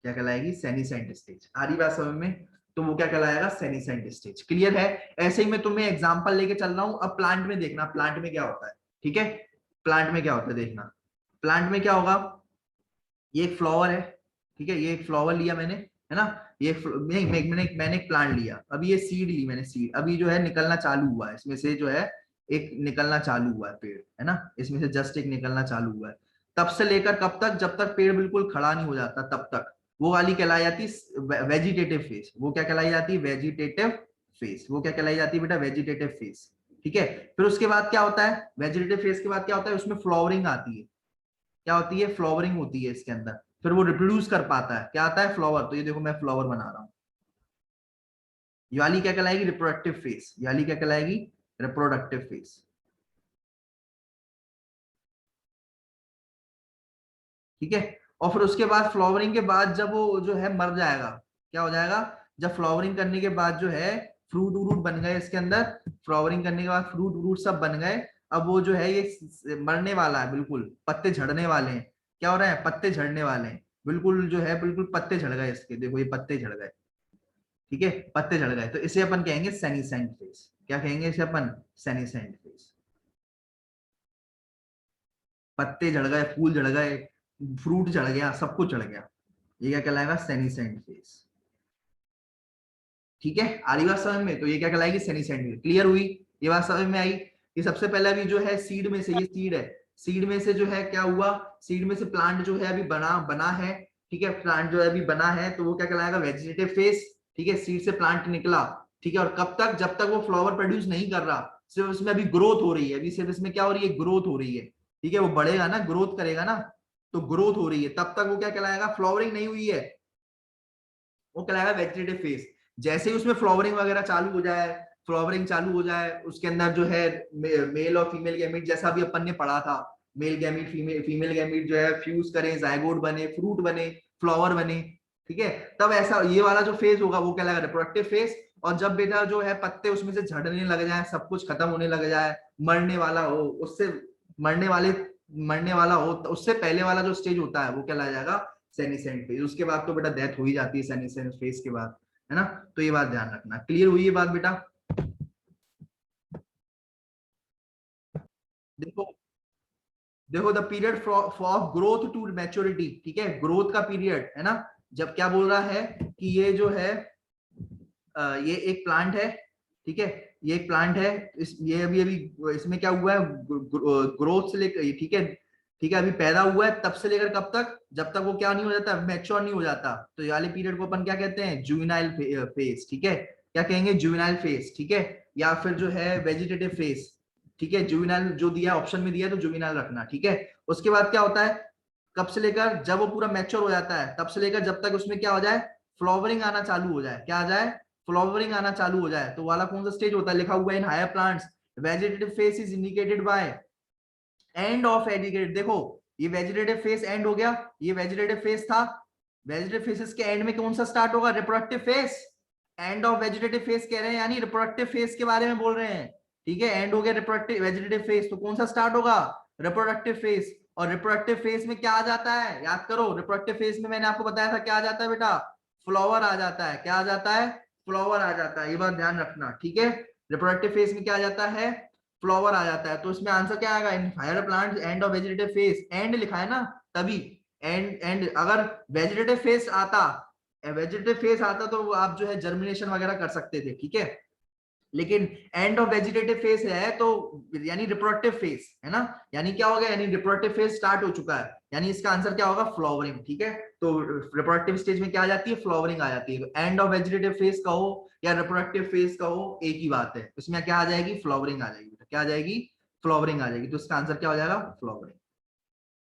क्या कहलाएगी, सेनिसेंट स्टेज, आ रही बात समझ में, तो वो क्या कहलाएगा, सेनिसेंट स्टेज, क्लियर है। ऐसे ही मैं तुम्हें एग्जांपल लेके चल रहा हूं, अब प्लांट में देखना, प्लांट में क्या होता है, ठीक है, प्लांट में क्या होता है देखना, प्लांट में क्या होगा, ये एक फ्लावर है, ठीक है, ये एक फ्लावर लिया मैंने, है ना, ये मैंने एक प्लांट लिया, अभी ये सीड ली मैंने, सीड अभी जो है निकलना चालू हुआ है, इसमें से जो है एक निकलना चालू हुआ है पेड़, है ना, इसमें से जस्ट एक निकलना चालू हुआ है, तब से लेकर कब तक, जब तक पेड़ बिल्कुल खड़ा नहीं हो जाता तब तक, वो वाली कहलाई जाती वेजिटेटिव फेज, वो क्या कहलाई जाती है, वेजिटेटिव फेज, वो क्या कहलाई जाती है बेटा, वेजिटेटिव फेज, ठीक है। फिर उसके बाद क्या होता है, वेजिटेटिव फेज के बाद क्या होता है, उसमें फ्लावरिंग आती है, क्या होती है, फ्लावरिंग होती है इसके अंदर, फिर वो रिप्रोड्यूस कर पाता है, क्या आता है, फ्लावर, तो ये देखो मैं फ्लावर बना रहा हूं, ये वाली क्या कहलाएगी, रिप्रोडक्टिव फेज, ये वाली क्या कहलाएगी, रिप्रोडक्टिव फेज, ठीक है। और फिर उसके बाद फ्लावरिंग के बाद जब वो जो है मर जाएगा, क्या हो जाएगा, जब फ्लावरिंग करने के बाद जो है फ्रूट व्रूट बन गए इसके अंदर, फ्लावरिंग करने के बाद फ्रूट व्रूट सब बन गए, अब वो जो है ये मरने वाला है, बिल्कुल पत्ते झड़ने वाले हैं, क्या हो रहा है, पत्ते झड़ने वाले हैं, बिल्कुल जो है बिल्कुल पत्ते झड़ गए इसके, देखो ये पत्ते झड़ गए, ठीक है, पत्ते झड़ गए, तो इसे अपन कहेंगे सेनिसेंट फेज, क्या कहेंगे इसे अपन, सेनिसेंट फेज, पत्ते झड़ गए, फूल झड़ गए, फ्रूट झड़ गया, सब कुछ झड़ गया, ये क्या कहलाएगा, सेनिसेंट फेज, ठीक है, आ रही बात समझ में, तो ये क्या कहलाएगी, सेनिसेंट फेज, क्लियर हुई, ये बात समझ में आई। ये सबसे पहले अभी जो है सीड में से, ये सीड है, सीड में से जो है क्या हुआ, सीड में से प्लांट जो है अभी बना बना है, ठीक है, प्लांट जो है अभी बना है, तो वो क्या कहलाएगा, वेजिटेटिव फेज, ठीक है, सीड से प्लांट निकला, ठीक है, और कब तक, जब तक वो फ्लावर प्रोड्यूस नहीं कर रहा, सिर्फ उसमें अभी ग्रोथ हो रही है, अभी सिर्फ इसमें क्या हो रही है, ग्रोथ हो रही है, ठीक है, वो बढ़ेगा ना, ग्रोथ करेगा ना, तो ग्रोथ हो रही है, तब तक वो क्या कहलाएगा, फ्लावरिंग नहीं हुई है, वो कहलाएगा वेजिटेटिव फेज। जैसे ही उसमें फ्लावरिंग वगैरह चालू हो जाए, फ्लावरिंग चालू हो जाए, उसके अंदर जो है मेल और फीमेल गैमीट, जैसा भी अपन ने पढ़ा था, मेल गैमीट फीमेल गैमीट जो है फ्यूज करें, जायगोट बने, फ्रूट बने, फ्लावर बने, ठीक है, तब ऐसा ये वाला जो फेज होगा वो कहलाएगा रिप्रोडक्टिव फेज। और जब बेटा जो है पत्ते उसमें से झड़ने लग जाए, सब कुछ खत्म होने लग जाए, मरने वाला हो, उससे मरने वाले मरने वाला हो, तो उससे पहले वाला जो स्टेज होता है वो कहलाया जाएगा सेनिसेंट फेज, उसके बाद तो बेटा डेथ हो ही जाती है सेनिसेंट फेज के बाद, है ना, तो ये बात ध्यान रखना, क्लियर हुई ये बात बेटा। देखो देखो the period for growth to maturity, ठीक है, ग्रोथ का पीरियड, है ना, जब क्या बोल रहा है कि ये जो है ये एक प्लांट है, ठीक है, ये एक प्लांट है, ये अभी अभी इसमें क्या हुआ है, ग्रोथ से लेकर, ठीक है, ठीक है, अभी पैदा हुआ है तब से लेकर कब तक, जब तक वो क्या नहीं हो जाता, मैच्योर नहीं हो जाता, तो ये वाले पीरियड को अपन क्या कहते हैं, जुवेनाइल फेज, ठीक है, क्या कहेंगे, जुवेनाइल फेज, ठीक है, या फिर जो है वेजिटेटिव फेज, ठीक है, जुवेनाइल जो दिया ऑप्शन में दिया तो जुवेनाइल रखना, ठीक है। उसके बाद क्या होता है, कब से लेकर जब वो पूरा मैच्योर हो जाता है तब से लेकर जब तक उसमें क्या हो जाए, फ्लावरिंग आना चालू हो जाए, क्या आ जाए, फ्लावरिंग आना चालू हो जाए, तो वाला कौन सा स्टेज होता है, लिखा हुआ है in higher plants vegetative phase is indicated by end of एडिकेटेड। देखो ये वेजिटेटिव फेज एंड हो गया, ये वेजिटेटिव फेज था, वेजिटेटिव फेजेस के एंड में कौन सा स्टार्ट होगा, reproductive phase. End of vegetative phase कह रहे हैं यानी रिप्रोडक्टिव फेज के बारे में बोल रहे हैं, ठीक है। एंड हो गया रिप्रोडक्टिव वेजिटेटिव फेज, तो कौन सा स्टार्ट होगा, रिप्रोडक्टिव फेज। और रिप्रोडक्टिव फेज में क्या आ जाता है, याद करो, रिप्रोडक्टिव फेज में मैंने आपको बताया था क्या आ जाता है बेटा, फ्लावर आ जाता है, क्या आ जाता है, फ्लावर आ जाता है, ये बात ध्यान रखना, ठीक है। रिप्रोडक्टिव फेज में क्या आ जाता है, फ्लावर आ जाता है। तो इसमें आंसर क्या आएगा, in higher plants end of vegetative phase, end लिखा है ना तभी, एंड अगर वेजिटेटिव फेज आता, वेजिटेटिव फेज आता तो आप जो है जर्मिनेशन वगैरह कर सकते थे, ठीक है। लेकिन एंड ऑफ वेजिटेटिव फेज है तो यानी रिप्रोडक्टिव फेज है ना, यानी क्या हो गया, यानी रिप्रोडक्टिव फेज स्टार्ट हो चुका है, यानी इसका आंसर क्या होगा, फ्लावरिंग, ठीक है। तो रिप्रोडक्टिव स्टेज में क्या आ जाती है, फ्लावरिंग आ जाती है। एंड ऑफ वेजिटेटिव फेज कहो या रिप्रोडक्टिव फेज कहो एक ही बात है, इसमें क्या आ जाएगी, फ्लावरिंग आ जाएगी, क्या आ जाएगी, फ्लावरिंग आ जाएगी, तो इसका आंसर क्या हो जाएगा, फ्लावरिंग।